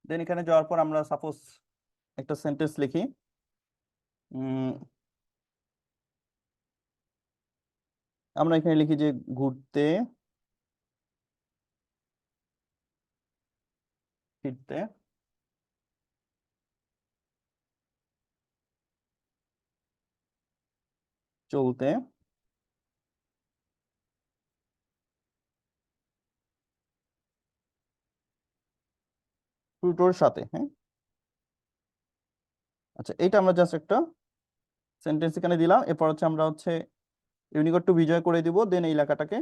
B: দেন এখানে যাওয়ার পর আমরা সাপোজ একটা সেন্টেন্স লিখি, উম, আমরা এখানে লিখি যে ঘুরতে ফিরতে চলতে প্লুটোর সাথে, হ্যাঁ। আচ্ছা, এটা আমরা জাস্ট একটা সেন্টেন্স এখানে দিলাম। এরপর হচ্ছে আমরা হচ্ছে ইউনিকোড টু বিজয় করে দিব, দেন এই লেখাটাকে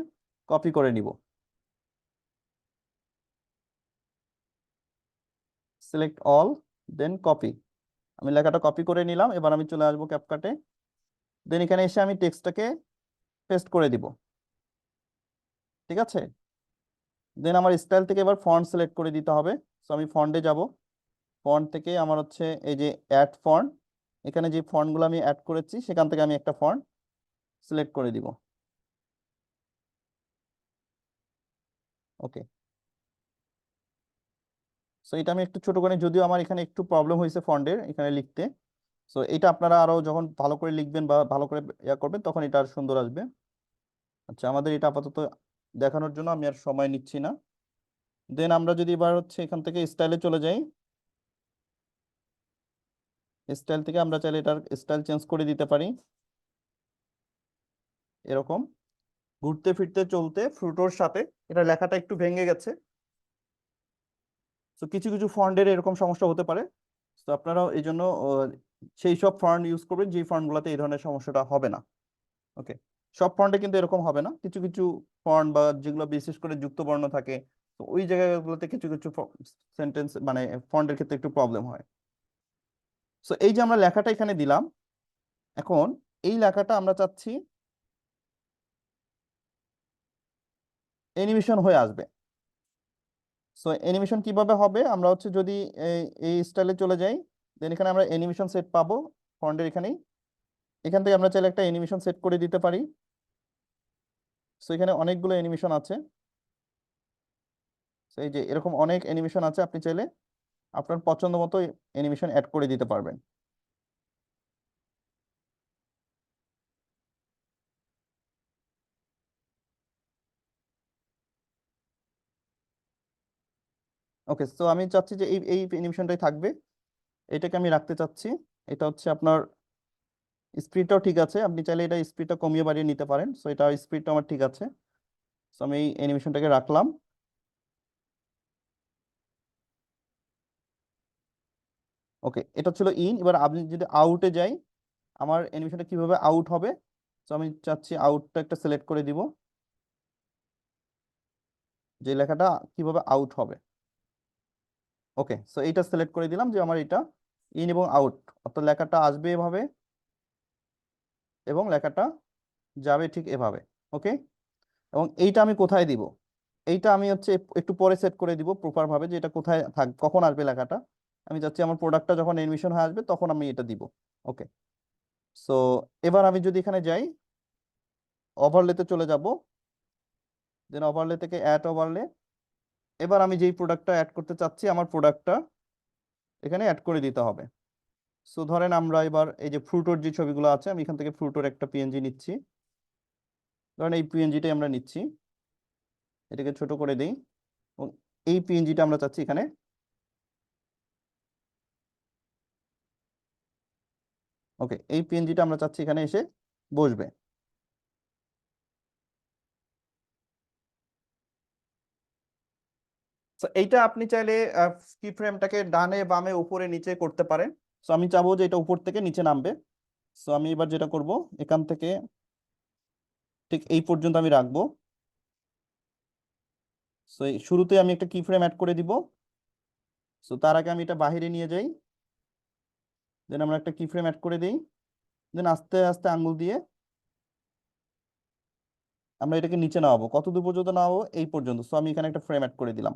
B: কপি করে নিব, সিলেক্ট অল, দেন কপি। আমি লেখাটা কপি করে নিলাম। এবার আমি চলে আসবো ক্যাপকাটে, দেন এখানে এসে আমি টেক্সটটাকে পেস্ট করে দিব। ঠিক আছে, দেন আমার স্টাইল থেকে এবার ফন্ট সিলেক্ট করে দিতে হবে। সো আমি ফন্টে যাব, ফন্ট থেকে আমার হচ্ছে এই যে অ্যাড ফন্ট, এখানে যে ফন্টগুলো আমি অ্যাড করেছি সেখান থেকে আমি একটা ফন্ট সিলেক্ট করে দিব। ওকে, সো এটা আমি একটু ছোট করে, যদিও আমার এখানে একটু প্রবলেম হয়েছে ফন্টের এখানে লিখতে। সো এটা আপনারা আরো যখন ভালো করে লিখবেন বা ভালো করে ইয়া করবেন তখন এটা আর সুন্দর আসবে। আচ্ছা, আমাদের এটা আপাতত দেখানোর জন্য আমি আর সময় নিচ্ছি না। দেন আমরা যদি এবার হচ্ছে এখান থেকে স্টাইলে চলে যাই, স্টাইল থেকে আমরা চাইলে এটার স্টাইল চেঞ্জ করে দিতে পারি। এরকম ঘুরতে ফিরতে চলতে ফ্রুটোর সাথে এটা লেখাটা একটু ভেঙে গেছে। তো কিছু কিছু ফন্টের এরকম সমস্যা হতে পারে। তো আপনারাও এই জন্য সেই সব ফন্ট ইউজ করবেন যে ফন্টগুলোতে এই ধরনের সমস্যাটা হবে না। ওকে, সব ফন্টে কিন্তু এরকম হবে না, কিছু কিছু ফন্ট বা যেগুলো বিশেষ করে যুক্ত বর্ণ থাকে, তো ওই জায়গাগুলোতে কিছু কিছু সেন্টেন্স মানে ফন্টের ক্ষেত্রে একটু প্রবলেম হয়। তো এই যে আমরা লেখাটা এখানে দিলাম, এখন এই লেখাটা আমরা চাচ্ছি অ্যানিমেশন হয়ে আসবে। সো অ্যানিমেশন কিভাবে হবে, আমরা হচ্ছে যদি এই স্টাইলে চলে যাই, দেন এখানে আমরা অ্যানিমেশন সেট পাবো ফন্টের এখানেই। এখান থেকে আমরা চাইলে একটা অ্যানিমেশন সেট করে দিতে পারি। সো এখানে অনেকগুলো অ্যানিমেশন আছে। সো এই যে এরকম অনেক অ্যানিমেশন আছে, আপনি চাইলে আপনার পছন্দ মতো অ্যানিমেশন অ্যাড করে দিতে পারবেন। ওকে, সো আমি চাচ্ছি যে এই এই অ্যানিমেশনটাই থাকবে, এটাকে আমি রাখতে চাচ্ছি। এটা হচ্ছে আপনার স্পিডটাও ঠিক আছে, আপনি চাইলে এটা স্পিডটা কমিয়ে বাড়িয়ে নিতে পারেন। সো এটা স্পিডটা আমার ঠিক আছে। সো আমি এই অ্যানিমেশনটাকে রাখলাম। ওকে, এটা ছিল ইন। এবার আপনি যদি আউটে যাই, আমার অ্যানিমেশনটা কিভাবে আউট হবে, তো আমি চাচ্ছি আউটটা একটা সিলেক্ট করে দিব, যে লেখাটা কিভাবে আউট হবে। ওকে, সো এইটা সিলেক্ট করে দিলাম যে আমার এটা ইন এবং আউট, অর্থাৎ লেখাটা আসবে এভাবে এবং লেখাটা যাবে ঠিক এভাবে। ওকে, এবং এইটা আমি কোথায় দিব, এইটা আমি হচ্ছে একটু পরে সেট করে দিব প্রপার ভাবে, যে এটা কোথায় থাক কখন আসবে লেখাটা। আমি চাচ্ছি আমার প্রোডাক্টটা যখন এনিমেশন হয়ে আসবে তখন আমি এটা দিব। ওকে, সো এবার আমি যদি এখানে যাই, ওভারলেতে চলে যাব, দেন ওভারলে থেকে অ্যাড ওভারলে। এবার আমি যেই প্রোডাক্টটা অ্যাড করতে চাচ্ছি, আমার প্রোডাক্টটা এখানে অ্যাড করে দিতে হবে। সো ধরেন আমরা এবার এই যে ফ্রুটোর যে ছবিগুলো আছে, আমি এখান থেকে ফ্রুটোর একটা পিএনজি নিচ্ছি। ধরেন এই পিএনজিটাই আমরা নিচ্ছি, এটাকে ছোট করে দিই এবং এই পিএনজিটা আমরা চাচ্ছি এখানে। ওকে, এই পিএনজিটা আমরা চাচ্ছি এখানে এসে বসবে। তো এইটা আপনি চাইলে কি ফ্রেমটাকে ডানে বামে উপরে নিচে করতে পারেন। সো আমি চাবো যে এটা উপর থেকে নিচে নামবে। সো আমি এবার যেটা করব, এখান থেকে ঠিক এই পর্যন্ত আমি রাখবো। সো এই শুরুতে আমি একটা কি ফ্রেম অ্যাড করে দিব। সো তার আগে আমি এটা বাইরে নিয়ে যাই, দেন আমরা একটা কি ফ্রেম অ্যাড করে দিই, দেন আস্তে আস্তে আঙ্গুল দিয়ে আমরা এটাকে নিচে নামাবো। কত দূর পর্যন্ত নামাবো, এই পর্যন্ত। সো আমি এখানে একটা ফ্রেম অ্যাড করে দিলাম।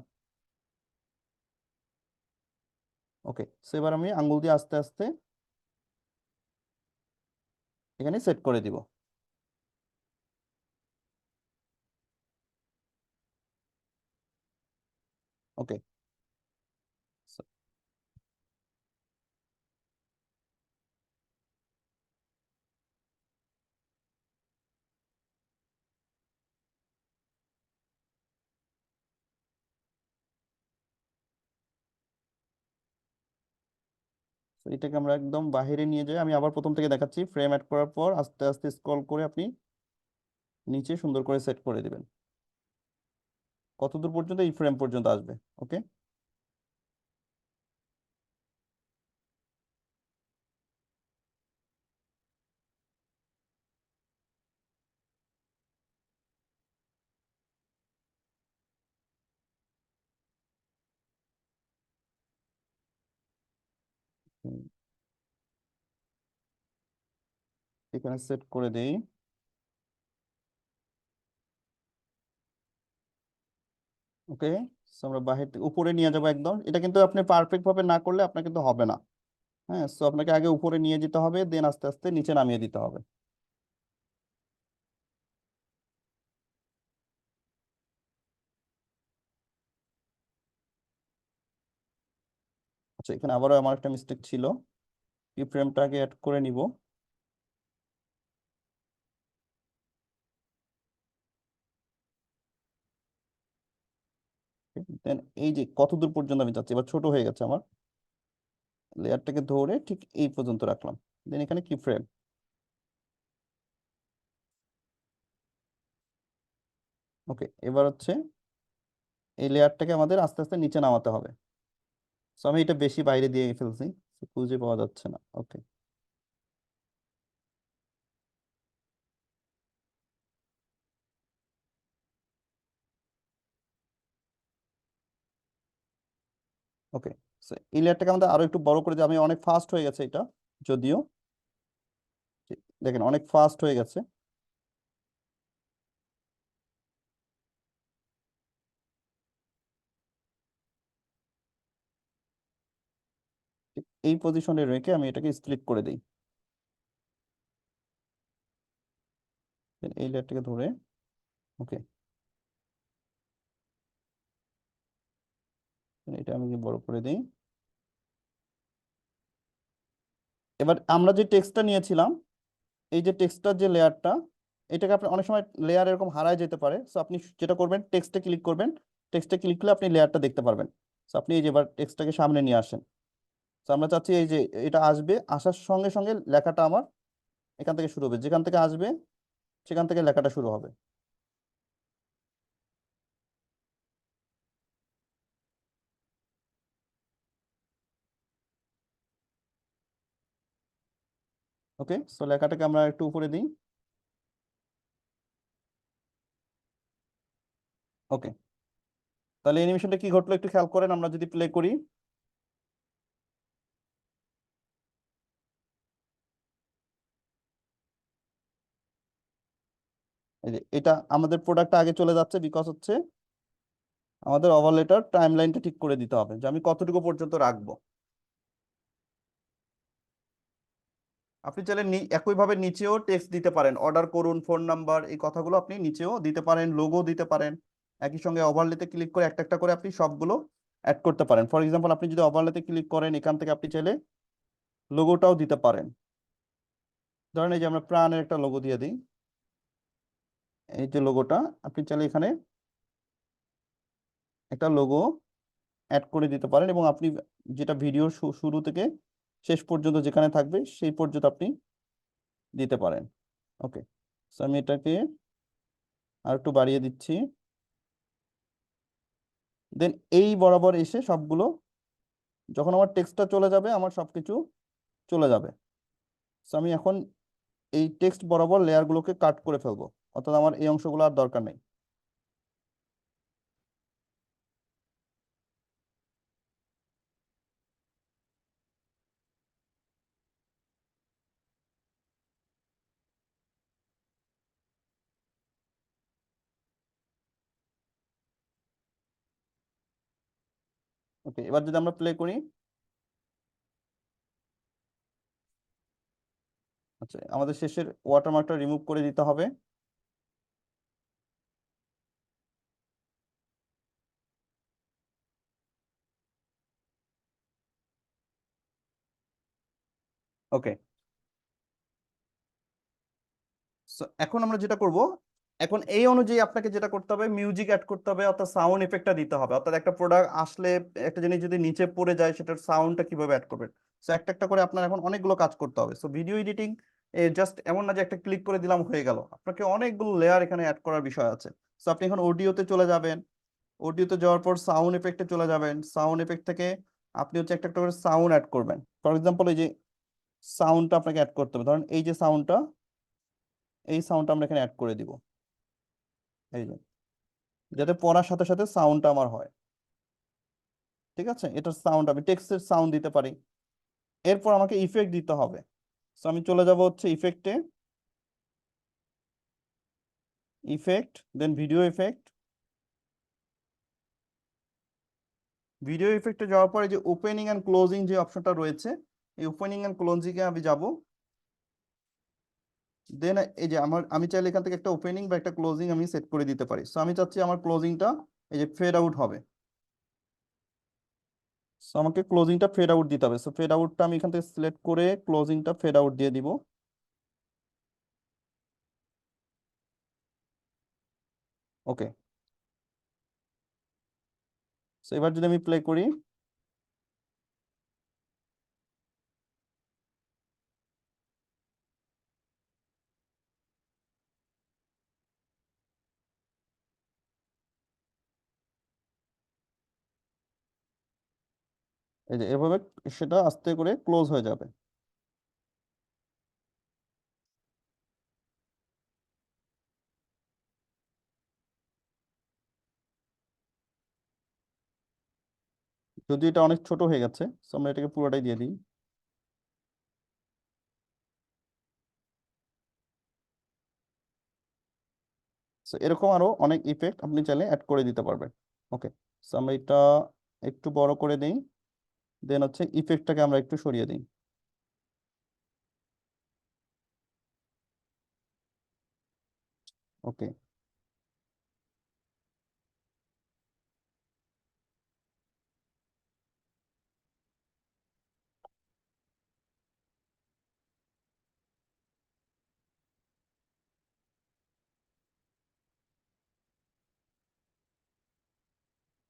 B: ওকে, সো এবার আমি আঙ্গুল দিয়ে আস্তে আস্তে এখানে সেট করে দিব। ওকে, তো এটাকে আমরা একদম বাইরে নিয়ে যাই। আমি আবার প্রথম থেকে দেখাচ্ছি, ফ্রেম অ্যাড করার পর আস্তে আস্তে স্ক্রল করে আপনি নিচে সুন্দর করে সেট করে দিবেন। কতদূর পর্যন্ত, এই ফ্রেম পর্যন্ত আসবে। ওকে, এখানে সেট করে দেই। ওকে, আমরা বাহির থেকে উপরে নিয়ে যাবো একদম। এটা কিন্তু আপনি পারফেক্ট ভাবে না করলে আপনার কিন্তু হবে না। হ্যাঁ, সো আপনাকে আগে উপরে নিয়ে যেতে হবে, দেন আস্তে আস্তে নিচে নামিয়ে দিতে হবে। আচ্ছা, এখানে আবারও আমার একটা মিস্টেক ছিল, এই ফ্রেমটাকে অ্যাড করে নিব। দেন এই যে কতদূর পর্যন্ত আমি যাচ্ছি, এবার ছোট হয়ে গেছে আমার। লেয়ারটাকে ধরে ঠিক এই পর্যন্ত রাখলাম, দেন এখানে কি ফ্রেম। ওকে, এবার হচ্ছে এই লেয়ারটাকে আমাদের আস্তে আস্তে নিচে নামাতে হবে। সো আমি এটা বেশি বাইরে দিয়ে ফেলছি, so খুঁজে পাওয়া যাচ্ছে না। ওকে, ওকে। সো এই লেয়ারটাকে আমাদের আরো একটু বড় করে দিই। আমি অনেক ফাস্ট হয়ে গেছে এটা, যদিও দেখেন অনেক ফাস্ট হয়ে গেছে। ঠিক এই পজিশনে রেখে আমি এটাকে স্প্লিট করে দিই। Then এই লেয়ারটাকে ধরে, ওকে, এটা আমি বড় করে দিই। এবার আমরা যে টেক্সটটা নিয়েছিলাম, এই যে টেক্সটটার যে লেয়ারটা, এটাকে আপনি অনেক সময় লেয়ার এরকম হারায় যেতে পারে। সো আপনি যেটা করবেন, টেক্সটে ক্লিক করবেন, টেক্সটে ক্লিক করলে আপনি লেয়ারটা দেখতে পারবেন। সো আপনি এই যে এবার টেক্সটটাকে সামনে নিয়ে আসেন। তো আমরা চাচ্ছি এই যে এটা আসবে, আসার সঙ্গে সঙ্গে লেখাটা আমার এখান থেকে শুরু হবে, যেখান থেকে আসবে সেখান থেকে লেখাটা শুরু হবে। ওকে, সো লেখাটাকে আমরা একটু উপরে দিই। ওকে, তাহলে অ্যানিমেশনটা কি ঘটলো একটু খেয়াল করেন, আমরা যদি প্লে করি। এই যে এটা আমাদের প্রোডাক্টটা আগে চলে যাচ্ছে, বিকজ হচ্ছে আমাদের ওভারলেটার টাইম লাইনটা ঠিক করে দিতে হবে যে আমি কতটুকু পর্যন্ত রাখবো। আপনি চাইলে একইভাবে নিচেও টেক্সট দিতে পারেন, অর্ডার করুন, ফোন নাম্বার, এই কথাগুলো আপনি নিচেও দিতে পারেন, লোগো দিতে পারেন। একই সঙ্গে ওভারলেতে ক্লিক করে একটা একটা করে আপনি সবগুলো অ্যাড করতে পারেন। ফর এক্সাম্পল, আপনি যদি ওভারলেতে ক্লিক করেন, এখান থেকে আপনি চাইলে লোগোটাও দিতে পারেন। ধরেন এই যে আমরা প্রাণের একটা লোগো দিয়ে দিই, এই যে লোগোটা, আপনি চাইলে এখানে একটা লোগো অ্যাড করে দিতে পারেন, এবং আপনি যেটা ভিডিওর শুরু থেকে শেষ পর্যন্ত যেখানে থাকবে সেই পর্যন্ত আপনি দিতে পারেন। ওকে, সো আমি এটাকে আর একটু বাড়িয়ে দিচ্ছি। দেন এই বরাবর এসে সবগুলো, যখন আমার টেক্সটটা চলে যাবে আমার সবকিছু চলে যাবে। সো আমি এখন এই টেক্সট বরাবর লেয়ারগুলোকে কাট করে ফেলবো, অর্থাৎ আমার এই অংশগুলো আর দরকার নেই। ওকে, এবার যদি আমরা প্লে করি, আচ্ছা আমাদের শেষের ওয়াটারমার্কটা রিমুভ করে দিতে হবে। ওকে, সো এখন আমরা যেটা করব, এখন এই অনুযায়ী আপনাকে যেটা করতে হবে, মিউজিক অ্যাড করতে হবে, অর্থাৎ সাউন্ড এফেক্টটা দিতে হবে। অর্থাৎ একটা প্রোডাক্ট আসলে, একটা জিনিস যদি নিচে পড়ে যায়, সেটার সাউন্ডটা কিভাবে অ্যাড করবেন। সো একটা একটা করে আপনার এখন অনেকগুলো কাজ করতে হবে। সো ভিডিও এডিটিং জাস্ট এমন না যে একটা ক্লিক করে দিলাম হয়ে গেল, আপনাকে অনেকগুলো লেয়ার এখানে অ্যাড করার বিষয় আছে। সো আপনি এখন অডিওতে চলে যাবেন, অডিওতে যাওয়ার পর সাউন্ড এফেক্টে চলে যাবেন, সাউন্ড এফেক্ট থেকে আপনি হচ্ছে একটা একটা করে সাউন্ড অ্যাড করবেন। ফর এক্সাম্পল, এই যে সাউন্ডটা আপনাকে অ্যাড করতে হবে, ধরেন এই যে সাউন্ডটা, এই সাউন্ডটা আমরা এখানে অ্যাড করে দিব। এই যে, যাতে পড়ার সাথে সাথে সাউন্ডটা আমার হয়। ঠিক আছে, এটার সাউন্ড আমি টেক্সটের সাউন্ড দিতে পারি। এরপর আমাকে ইফেক্ট দিতে হবে। সো আমি চলে যাব হচ্ছে ইফেক্টে, ইফেক্ট, দেন ভিডিও ইফেক্ট। ভিডিও ইফেক্টে যাওয়ার পরে যে ওপেনিং অ্যান্ড ক্লোজিং যে অপশনটা রয়েছে, এই ওপেনিং অ্যান্ড ক্লোজিং এ আমি যাব। দেন এই যে আমি চাইলে এখান থেকে একটা ওপেনিং বা একটা ক্লোজিং আমি সেট করে দিতে পারি। সো আমি চাচ্ছি আমার ক্লোজিংটা এই যে ফেড আউট হবে। সো আমাকে ক্লোজিংটা ফেড আউট দিতে হবে। সো ফেড আউটটা আমি এখান থেকে সিলেক্ট করে ক্লোজিংটা ফেড আউট দিয়ে দিব। ওকে, সো এবার যদি আমি প্লে করি, এই যে এভাবে সেটা আস্তে করে ক্লোজ হয়ে যাবে। যদি এটা অনেক ছোট হয়ে গেছে, তো আমরা এটাকে পুরোটাই দিয়ে দিই। So, এরকম আরো অনেক ইফেক্ট আপনি চাইলে অ্যাড করে দিতে পারবেন। ওকে, সো আমরা এটা একটু বড় করে দিই, দেন হচ্ছে ইফেক্টটাকে আমরা একটু সরিয়ে দিই। ওকে,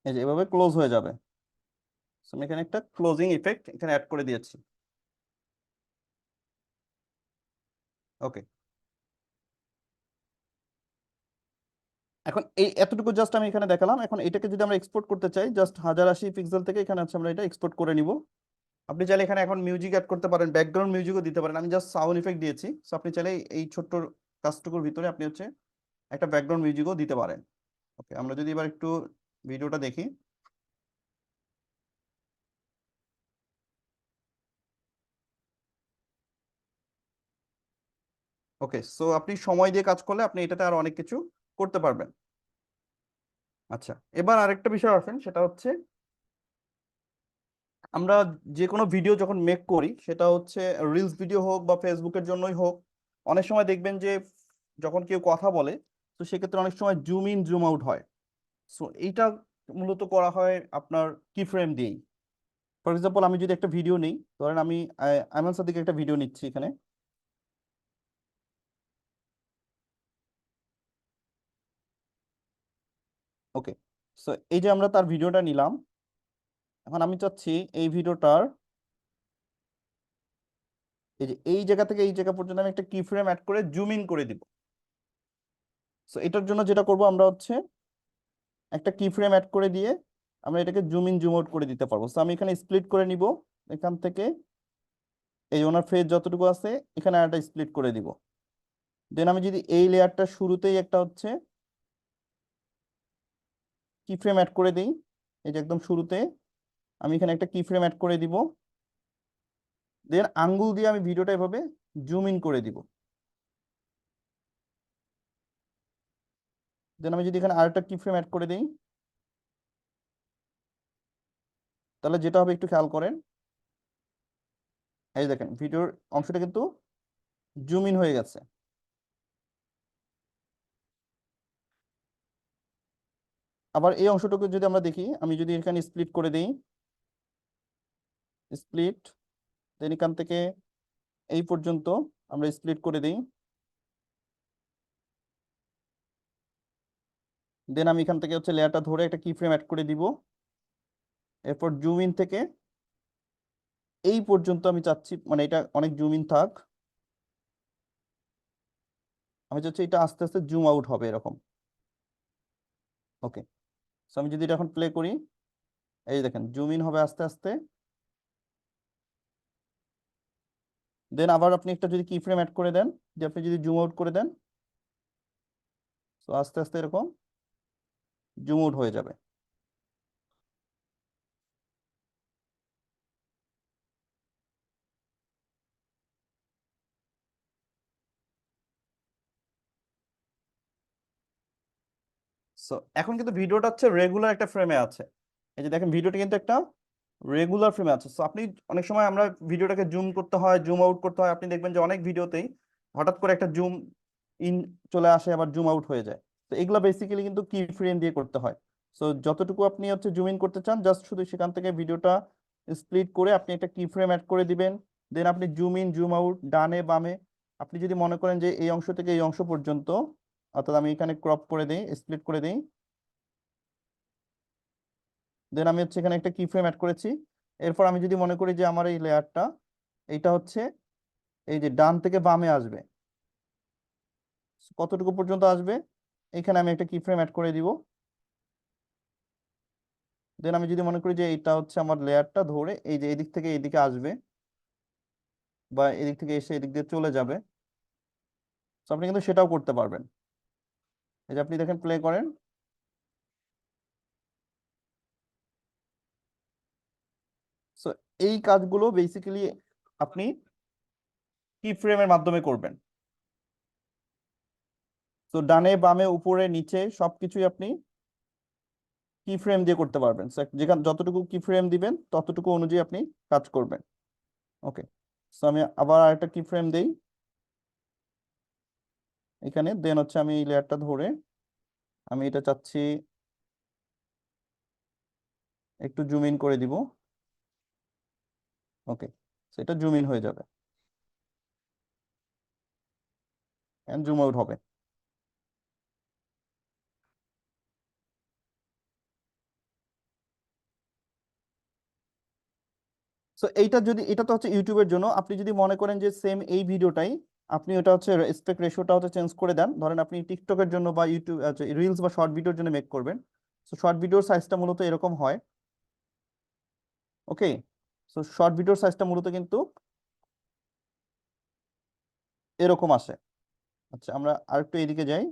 B: এই যে এভাবে ক্লোজ হয়ে যাবে। So, আমি এখানে একটা ক্লোজিং ইফেক্ট এখানে অ্যাড করে দিয়েছি। ওকে, এখন এই এতটুকু জাস্ট আমি এখানে দেখালাম। এখন এটাকে যদি আমরা এক্সপোর্ট করতে চাই, জাস্ট 1080 পিক্সেল থেকে এখানে আছে আমরা এটা এক্সপোর্ট করে নিব। আপনি চাইলে এখানে এখন মিউজিক অ্যাড করতে পারেন, ব্যাকগ্রাউন্ড মিউজিকও দিতে পারেন। আমি জাস্ট সাউন্ড ইফেক্ট দিয়েছি, সো আপনি চাইলে এই ছোট্ট কাজটুকুর ভিতরে আপনি হচ্ছে একটা ব্যাকগ্রাউন্ড মিউজিকও দিতে পারেন। ওকে, আমরা যদি এবার একটু ভিডিওটা দেখি। ওকে, সো আপনি সময় দিয়ে কাজ করলে আপনি এটাতে আরো অনেক কিছু করতে পারবেন। আচ্ছা, এবার আরেকটা বিষয় আসেন, সেটা হচ্ছে আমরা যে কোনো ভিডিও যখন মেক করি, সেটা হচ্ছে রিলস ভিডিও হোক বা ফেসবুকের জন্যই হোক, অনেক সময় দেখবেন যে যখন কেউ কথা বলে, তো সেক্ষেত্রে অনেক সময় জুম ইন জুম আউট হয়। সো এইটা মূলত করা হয় আপনার কি ফ্রেম দিয়েই। ফর এক্সাম্পল, আমি যদি একটা ভিডিও নিই, ধরেন আমি আইমান সাদিকের একটা ভিডিও নিচ্ছি এখানে। ওকে, সো এই যে আমরা তার ভিডিওটা নিলাম, এখন আমি চাচ্ছি এই ভিডিওটার এই যে এই জায়গা থেকে এই জায়গা পর্যন্ত আমি একটা কি ফ্রেম অ্যাড করে জুম ইন করে দিব। সো এটার জন্য যেটা করব আমরা হচ্ছে একটা কি ফ্রেম অ্যাড করে দিয়ে আমরা এটাকে জুম ইন জুম আউট করে দিতে পারবো। সো আমি এখানে স্প্লিট করে নিব, এখান থেকে এই ওনার ফেস যতটুকু আছে এখানে একটা স্প্লিট করে দিব। দেন আমি যদি এই লেয়ারটা শুরুতেই একটা হচ্ছে কি ফ্রেম অ্যাড করে দিই, এই যে একদম শুরুতে আমি এখানে একটা কি ফ্রেম অ্যাড করে দিব। দেন আঙ্গুল দিয়ে আমি ভিডিওটা এভাবে জুম ইন করে দিব। দেন আমি যদি এখানে আরেকটা কি ফ্রেম অ্যাড করে দিই, তাহলে যেটা হবে একটু খেয়াল করেন, এই দেখেন ভিডিওর অংশটা কিন্তু জুম ইন হয়ে গেছে। আবার এই অংশটুকু যদি আমরা দেখি, আমি যদি এখানে স্প্লিট করে দিই, স্প্লিট, দেন এখান থেকে এই পর্যন্ত আমরা স্প্লিট করে দিই। দেন আমি এখান থেকে হচ্ছে লেয়ারটা ধরে একটা কি ফ্রেম অ্যাড করে দিব। এরপর জুম ইন থেকে এই পর্যন্ত আমি চাচ্ছি, মানে এটা অনেক জুম ইন থাক, আমি চাচ্ছি এটা আস্তে আস্তে জুম আউট হবে এরকম। ওকে, সো আমি যদি এটা এখন প্লে করি, এই দেখেন জুম ইন হবে আস্তে আস্তে। দেন আবার আপনি একটা যদি কি ফ্রেম অ্যাড করে দেন, যে আপনি যদি জুম আউট করে দেন, তো আস্তে আস্তে এরকম জুম আউট হয়ে যাবে। সো এখন কিন্তু ভিডিওটা হচ্ছে রেগুলার একটা ফ্রেমে আছে। এই যে দেখেন ভিডিওটা কিন্তু একটা রেগুলার ফ্রেমে আছে। সো আপনি অনেক সময় আমরা ভিডিওটাকে জুম করতে হয়, জুম আউট করতে হয়, আপনি দেখবেন যে অনেক ভিডিওতেই হঠাৎ করে একটা জুম ইন চলে আসে, আবার জুম আউট হয়ে যায়। তো এগুলো বেসিক্যালি কিন্তু কি ফ্রেম দিয়ে করতে হয়। সো যতটুকু আপনি হচ্ছে জুম ইন করতে চান, জাস্ট শুধু সেখান থেকে ভিডিওটা স্প্লিট করে আপনি একটা কি ফ্রেম অ্যাড করে দিবেন। দেন আপনি জুম ইন জুম আউট ডানে বামে, আপনি যদি মনে করেন যে এই অংশ থেকে এই অংশ পর্যন্ত, অর্থাৎ আমি এখানে ক্রপ করে দিই, স্প্লিট করে দিই, দেন আমি হচ্ছে এখানে একটা কি ফ্রেম অ্যাড করেছি। এরপর আমি যদি মনে করি যে আমার এই লেয়ারটা এইটা হচ্ছে এই যে ডান থেকে বামে আসবে, কতটুকু পর্যন্ত আসবে, এখানে আমি একটা কি ফ্রেম অ্যাড করে দিব। দেন আমি যদি মনে করি যে এটা হচ্ছে আমার লেয়ারটা ধরে এই যে এদিক থেকে এদিকে আসবে বা এদিক থেকে এসে এদিক দিয়ে চলে যাবে, তো আপনি কিন্তু সেটাও করতে পারবেন। এই যে আপনি দেখেন, প্লে করেন। সো এই কাজগুলো বেসিক্যালি আপনি কি ফ্রেমের মাধ্যমে করবেন। তো ডানে বামে উপরে নিচে সবকিছুই আপনি কি ফ্রেম দিয়ে করতে পারবেন। যেখানে যতটুকু কি ফ্রেম দিবেন ততটুকু অনুযায়ী আপনি কাজ করবেন। ওকে, সো আমি আবার আরেকটা কি ফ্রেম দেই এখানে। দেন হচ্ছে আমি এই লেয়ারটা ধরে আমি এটা চাচ্ছি একটু জুম ইন করে দিব। ওকে, এটা জুম ইন হয়ে যাবে এন্ড জুম আউট হবে। সো এইটা যদি, এটা তো হচ্ছে ইউটিউবের জন্য। আপনি যদি মনে করেন যে সেম এই ভিডিওটাই আপনি ওটা হচ্ছে স্পেক রেশিওটা হচ্ছে চেঞ্জ করে দেন, ধরেন আপনি টিকটকের জন্য বা ইউটিউব রিলস বা শর্ট ভিডিওর জন্য মেক করবেন। সো শর্ট ভিডিওর সাইজটা মূলত এরকম হয়। ওকে, সো শর্ট ভিডিওর সাইজটা মূলত কিন্তু এরকম আসে। আচ্ছা, আমরা আরেকটু এদিকে যাই।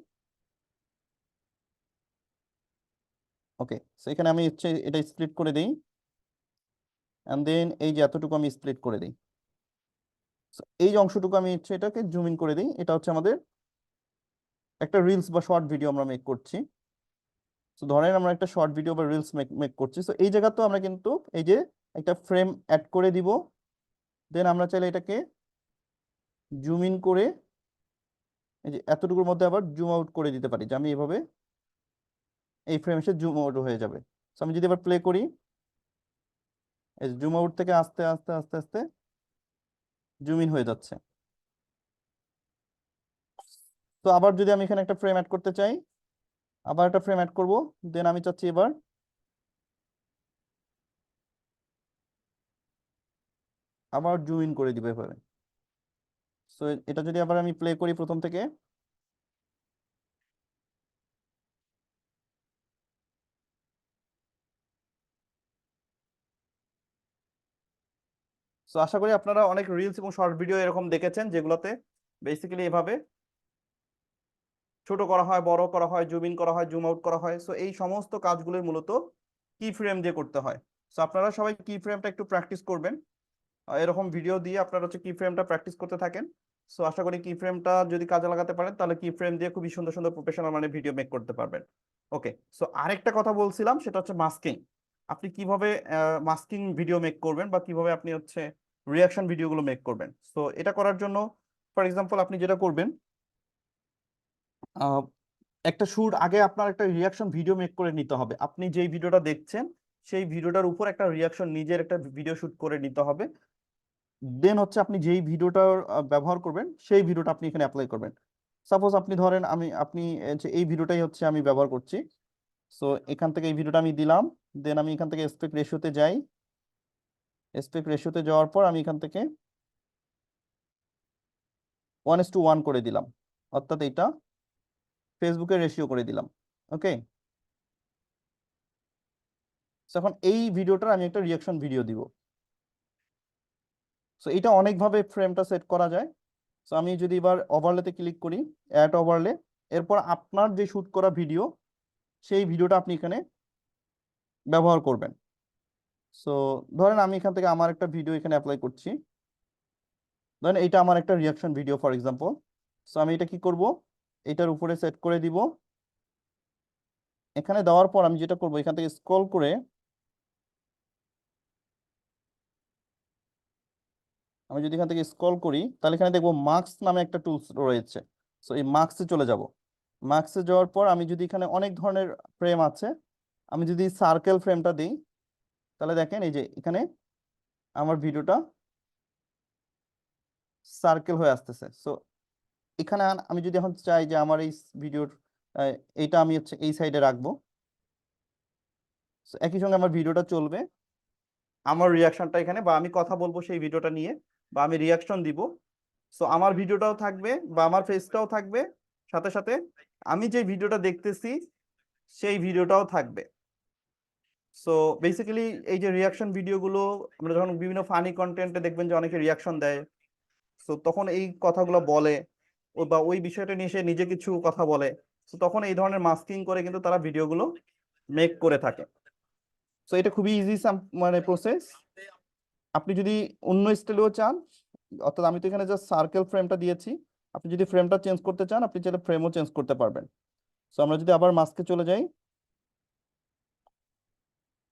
B: ওকে, সো এখানে আমি হচ্ছে এটা স্প্লিট করে দিই, এন্ড দেন এই যে এতটুকু আমি স্প্লিট করে দিই। So, এই যে অংশটুকু আমি হচ্ছে এটাকে জুম ইন করে দিই। এটা হচ্ছে আমাদের একটা রিলস বা শর্ট ভিডিও আমরা মেক করছি। তো ধরেন আমরা একটা শর্ট ভিডিও বা রিলস মেক মেক করছি, তো এই জায়গা তো আমরা কিন্তু এই যে একটা ফ্রেম অ্যাড করে দিব। দেন আমরা চাইলে এটাকে জুম ইন করে এই যে এতটুকুর মধ্যে আবার জুম আউট করে দিতে পারি, যে আমি এভাবে এই ফ্রেম এসে জুম আউট হয়ে যাবে। তো আমি যদি এবার প্লে করি, এই জুম আউট থেকে আস্তে আস্তে আস্তে আস্তে জুম ইন হয়ে যাচ্ছে। তো আবার যদি আমি এখানে একটা ফ্রেম অ্যাড করতে চাই, আবার একটা ফ্রেম অ্যাড করব। দেন আমি চাচ্ছি এবার আবার জুম ইন করে দিব এভাবে। সো এটা যদি আবার আমি প্লে করি প্রথম থেকে, সো আশা করি আপনারা অনেক রিলস এবং শর্ট ভিডিও এরকম দেখেছেন, যেগুলোতে বেসিক্যালি এভাবে ছোট করা হয়, বড় করা হয়, জুম ইন করা হয়, জুম আউট করা হয়। সো এই সমস্ত কাজগুলোর মূলত কি ফ্রেম দিয়ে করতে হয়। সো আপনারা সবাই কি ফ্রেমটা একটু প্র্যাকটিস করবেন। এরকম ভিডিও দিয়ে আপনারা হচ্ছে কি ফ্রেমটা প্র্যাকটিস করতে থাকেন। সো আশা করি কি ফ্রেমটা যদি কাজে লাগাতে পারেন তাহলে কি ফ্রেম দিয়ে খুবই সুন্দর সুন্দর প্রফেশনাল মানে ভিডিও মেক করতে পারবেন। ওকে, সো আরেকটা কথা বলছিলাম, সেটা হচ্ছে মাস্কিং। আপনি কিভাবে মাস্কিং ভিডিও মেক করবেন বা কিভাবে আপনি হচ্ছে রিয়াকশন ভিডিওগুলো মেক করবেন। সো এটা করার জন্য ফর এক্সাম্পল আপনি যেটা করবেন, আহ, একটা শুট আগে আপনার একটা রিয়াকশন ভিডিও মেক করে নিতে হবে। আপনি যেই ভিডিওটা দেখছেন সেই ভিডিওটার উপর একটা রিয়াকশন, নিজের একটা ভিডিও শুট করে নিতে হবে। দেন হচ্ছে আপনি যেই ভিডিওটা ব্যবহার করবেন সেই ভিডিওটা আপনি এখানে অ্যাপ্লাই করবেন। সাপোজ আপনি ধরেন আপনি যে এই ভিডিওটাই হচ্ছে আমি ব্যবহার করছি। সো এখান থেকে এই ভিডিওটা আমি দিলাম। দেন আমি এখান থেকে এসপেক্ট রেশিওতে যাই। এসপেক্ট রেশিওতে যাওয়ার পর আমি এখান থেকে 1:1 করে দিলাম, অর্থাৎ এটা ফেসবুকের রেশিও করে দিলাম। ওকে, এখন এই ভিডিওটার আমি একটা রিয়াকশন ভিডিও দিব। সো এটা অনেকভাবে ফ্রেমটা সেট করা যায়। সো আমি যদি এবার ওভারলেতে ক্লিক করি, অ্যাড ওভারলে, এরপর আপনার যে শুট করা ভিডিও সেই ভিডিওটা আপনি এখানে ব্যবহার করবেন। সো ধরেন আমি এখান থেকে আমার একটা ভিডিও এখানে অ্যাপ্লাই করছি। ধরেন এটা আমার একটা reaction video for example. So আমি এটা কি করব, এটার উপরে সেট করে দিব। এখানে দেওয়ার পর আমি যেটা করব, এখান থেকে স্ক্রল করে আমি যদি এখান থেকে স্ক্রল করি তাহলে এখানে দেখবো মার্কস নামে একটা টুলস রয়েছে। সো এই মার্কসে চলে যাব। মার্কসে যাওয়ার পর আমি যদি এখানে অনেক ধরনের ফ্রেম আছে, আমি যদি সার্কেল ফ্রেমটা দিই তাহলে দেখেন এই যে এখানে আমার ভিডিওটা সার্কেল হয়ে আসতেছে। সো এখানে আমি যদি এখন চাই যে আমার এই ভিডিওর এইটা আমি হচ্ছে এই সাইডে রাখবো, so একই সঙ্গে আমার ভিডিওটা চলবে, আমার রিয়াকশনটা এখানে, বা আমি কথা বলবো সেই ভিডিওটা নিয়ে, বা আমি রিয়াকশন দিব। সো আমার ভিডিওটাও থাকবে বা আমার ফেসটাও থাকবে, সাথে সাথে আমি যে ভিডিওটা দেখতেছি সেই ভিডিওটাও থাকবে। সো বেসিক্যালি এই যে রিয়াকশন ভিডিওগুলো আমরা যখন বিভিন্ন ফানি কন্টেন্টে দেখবেন যে অনেকে রিয়াকশন দেয়, সো তখন এই কথাগুলো বলে বা ওই বিষয়টা নিয়ে সে নিজে কিছু কথা বলে, তো তখন এই ধরনের মাস্কিং করে কিন্তু তারা ভিডিওগুলো মেক করে থাকে। সো এটা খুবই ইজি মানে প্রসেস। আপনি যদি অন্য স্টাইলেও চান, অর্থাৎ আমি তো এখানে জাস্ট সার্কেল ফ্রেমটা দিয়েছি, আপনি যদি ফ্রেমটা চেঞ্জ করতে চান আপনি চাইলে ফ্রেমও চেঞ্জ করতে পারবেন। সো আমরা যদি আবার মাস্কে চলে যাই,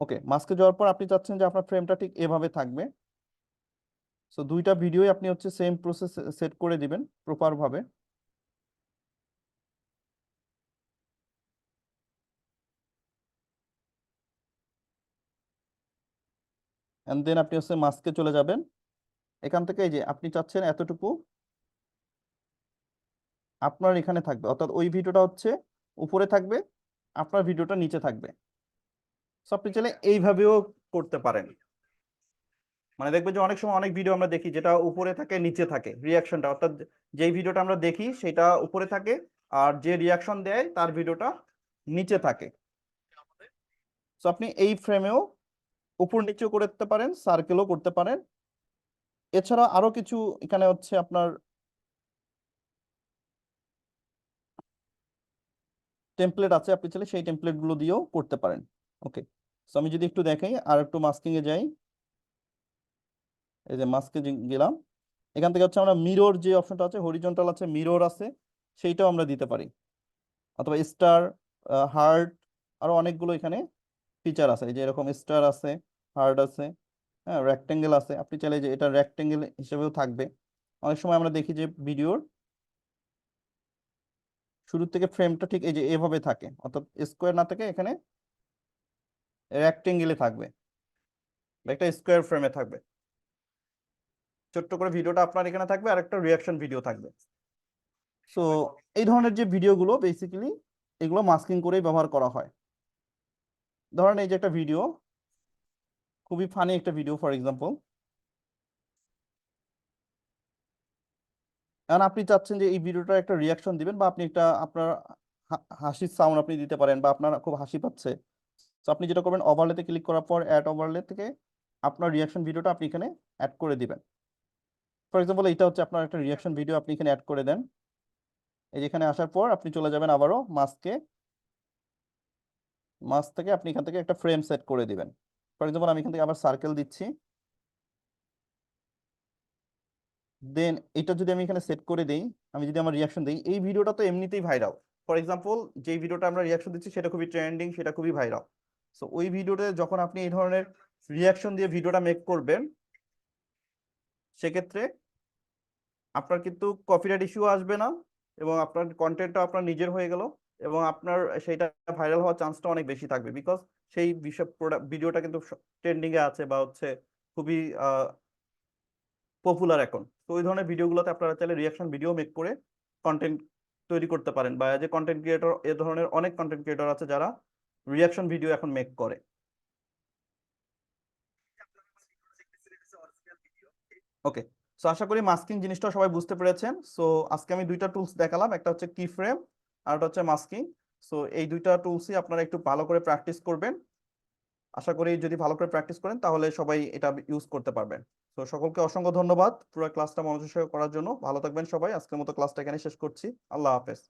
B: ওকে, মাস্কে যাওয়ার পর আপনি চাচ্ছেন যে আপনার ফ্রেমটা ঠিক এভাবে থাকবে। সো দুইটা ভিডিওই আপনি হচ্ছে সেম প্রসেস সেট করে দিবেন প্রপার ভাবে। এন্ড দেন আপনি হচ্ছে মাস্কে চলে যাবেন। এখান থেকে এই যে আপনি চাচ্ছেন এতটুকু আপনার এখানে থাকবে, অর্থাৎ ওই ভিডিওটা হচ্ছে উপরে থাকবে, আপনার ভিডিওটা নিচে থাকবে। সো আপনি চাইলে এইভাবেও করতে পারেন। মানে দেখবেন যে অনেক সময় অনেক ভিডিও আমরা দেখি যেটা উপরে থাকে নিচে থাকে রিয়াকশনটা, অর্থাৎ যেই ভিডিওটা আমরা দেখি সেটা উপরে থাকে আর যে রিয়াকশন দেয় তার ভিডিওটা নিচে থাকে। সো আপনি এই ফ্রেমেও উপর নিচেও করতে পারেন, সার্কেলও করতে পারেন। এছাড়া আরো কিছু এখানে হচ্ছে আপনার টেমপ্লেট আছে, আপনি চাইলে সেই টেমপ্লেট গুলো দিয়েও করতে পারেন। ওকে, সো আমি যদি একটু দেখাই আর একটু মাস্কিং এ যাই, এই যে মাস্কে গেলাম, এখান থেকে হচ্ছে আমরা মিরর যে অপশনটা আছে, হরিজন্টাল আছে, মিরর আছে, সেইটাও আমরা দিতে পারি, অথবা স্টার, হার্ট, আরো অনেকগুলো এখানে ফিচার আছে। এই যে এরকম স্টার আছে, হার্ট আছে, হ্যাঁ, রেক্টেঙ্গেল আছে, আপনি চাইলে যে এটা রেক্টেঙ্গেল হিসেবেও থাকবে। অনেক সময় আমরা দেখি যে ভিডিওর শুরু থেকে ফ্রেমটা ঠিক এই যে এভাবে থাকে, অর্থাৎ স্কোয়ার না থাকে, এখানে রেক্টেঙ্গেলে থাকবে বা একটা স্কোয়ার ফ্রেমে থাকবে। ছোট্ট করে ভিডিওটা আপনার এখানে থাকবে আর একটা রিয়াকশন ভিডিও থাকবে। সো এই ধরনের যে ভিডিওগুলো বেসিক্যালি এগুলো মাস্কিং করেই ব্যবহার করা হয়। ধরেন এই যে একটা ভিডিও, খুবই ফানি একটা ভিডিও ফর এক্সাম্পল, এখন আপনি চাচ্ছেন যে এই ভিডিওটার একটা রিয়াকশন দিবেন বা আপনি একটা আপনার হাসির সাউন্ড আপনি দিতে পারেন বা আপনার খুব হাসি পাচ্ছে। তো আপনি যেটা করবেন, ওভারলেতে ক্লিক করার পর অ্যাড ওভারলে থেকে আপনার রিয়াকশন ভিডিওটা আপনি এখানে অ্যাড করে দিবেন। ফর এক্সাম্পল এটা হচ্ছে আপনার একটা রিয়াকশন ভিডিও, আপনি এখানে অ্যাড করে দেন। এই যে এখানে আসার পর আপনি চলে যাবেন আবারও মাস্কে, মাস থেকে আপনি এখান থেকে একটা ফ্রেম সেট করে দিবেন। ফর এক্সাম্পল আমি এখান থেকে আবার সার্কেল দিচ্ছি, দেন এটা যদি আমি এখানে সেট করে দিই, আমি যদি আমার রিয়াকশন দিই, এই ভিডিওটা তো এমনিতেই ভাইরাল। ফর এক্সাম্পল যেই ভিডিওটা আমরা রিয়াকশন দিচ্ছি সেটা খুবই ট্রেন্ডিং, সেটা খুবই ভাইরাল। সো ওই ভিডিওতে যখন আপনি এই ধরনের রিয়াকশন দিয়ে ভিডিওটা মেক করবেন, সেক্ষেত্রে আপনার কিন্তু কপিরাইট ইস্যু আসবে না এবং আপনার কন্টেন্টটা আপনার নিজের হয়ে গেল এবং আপনার সেইটা ভাইরাল হওয়ার চান্সটা অনেক বেশি থাকবে, বিকজ সেই বিষয় ভিডিওটা কিন্তু ট্রেন্ডিং এ আছে বা হচ্ছে খুবই পপুলার এখন। তো ওই ধরনের ভিডিওগুলোতে আপনারা চাইলে রিয়াকশন ভিডিও মেক করে কন্টেন্ট তৈরি করতে পারেন, বা যে কন্টেন্ট ক্রিয়েটর, এ ধরনের অনেক কন্টেন্ট ক্রিয়েটর আছে যারা রিয়াকশন ভিডিও এখন মেক করে। ওকে, সো আশা করি মাস্কিং জিনিসটা সবাই বুঝতে পেরেছেন। সো আজকে আমি দুইটা টুলস দেখালাম, একটা হচ্ছে কি ফ্রেম আর একটা হচ্ছে মাস্কিং। সো এই দুইটা টুলসই আপনারা একটু ভালো করে প্র্যাকটিস করবেন। আশা করি যদি ভালো করে প্র্যাকটিস করেন তাহলে সবাই এটা ইউজ করতে পারবেন। তো সকলকে অসংখ্য ধন্যবাদ পুরো ক্লাসটা মনোযোগ সহকারে করার জন্য। ভালো থাকবেন সবাই, আজকের মতো ক্লাসটা এখানে শেষ করছি। আল্লাহ হাফেজ।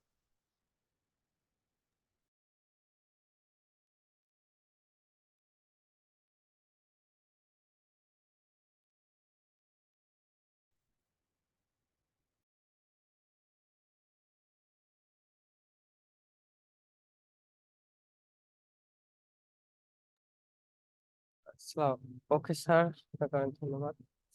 A: ওকে স্যার, আপনাকে অনেক ধন্যবাদ।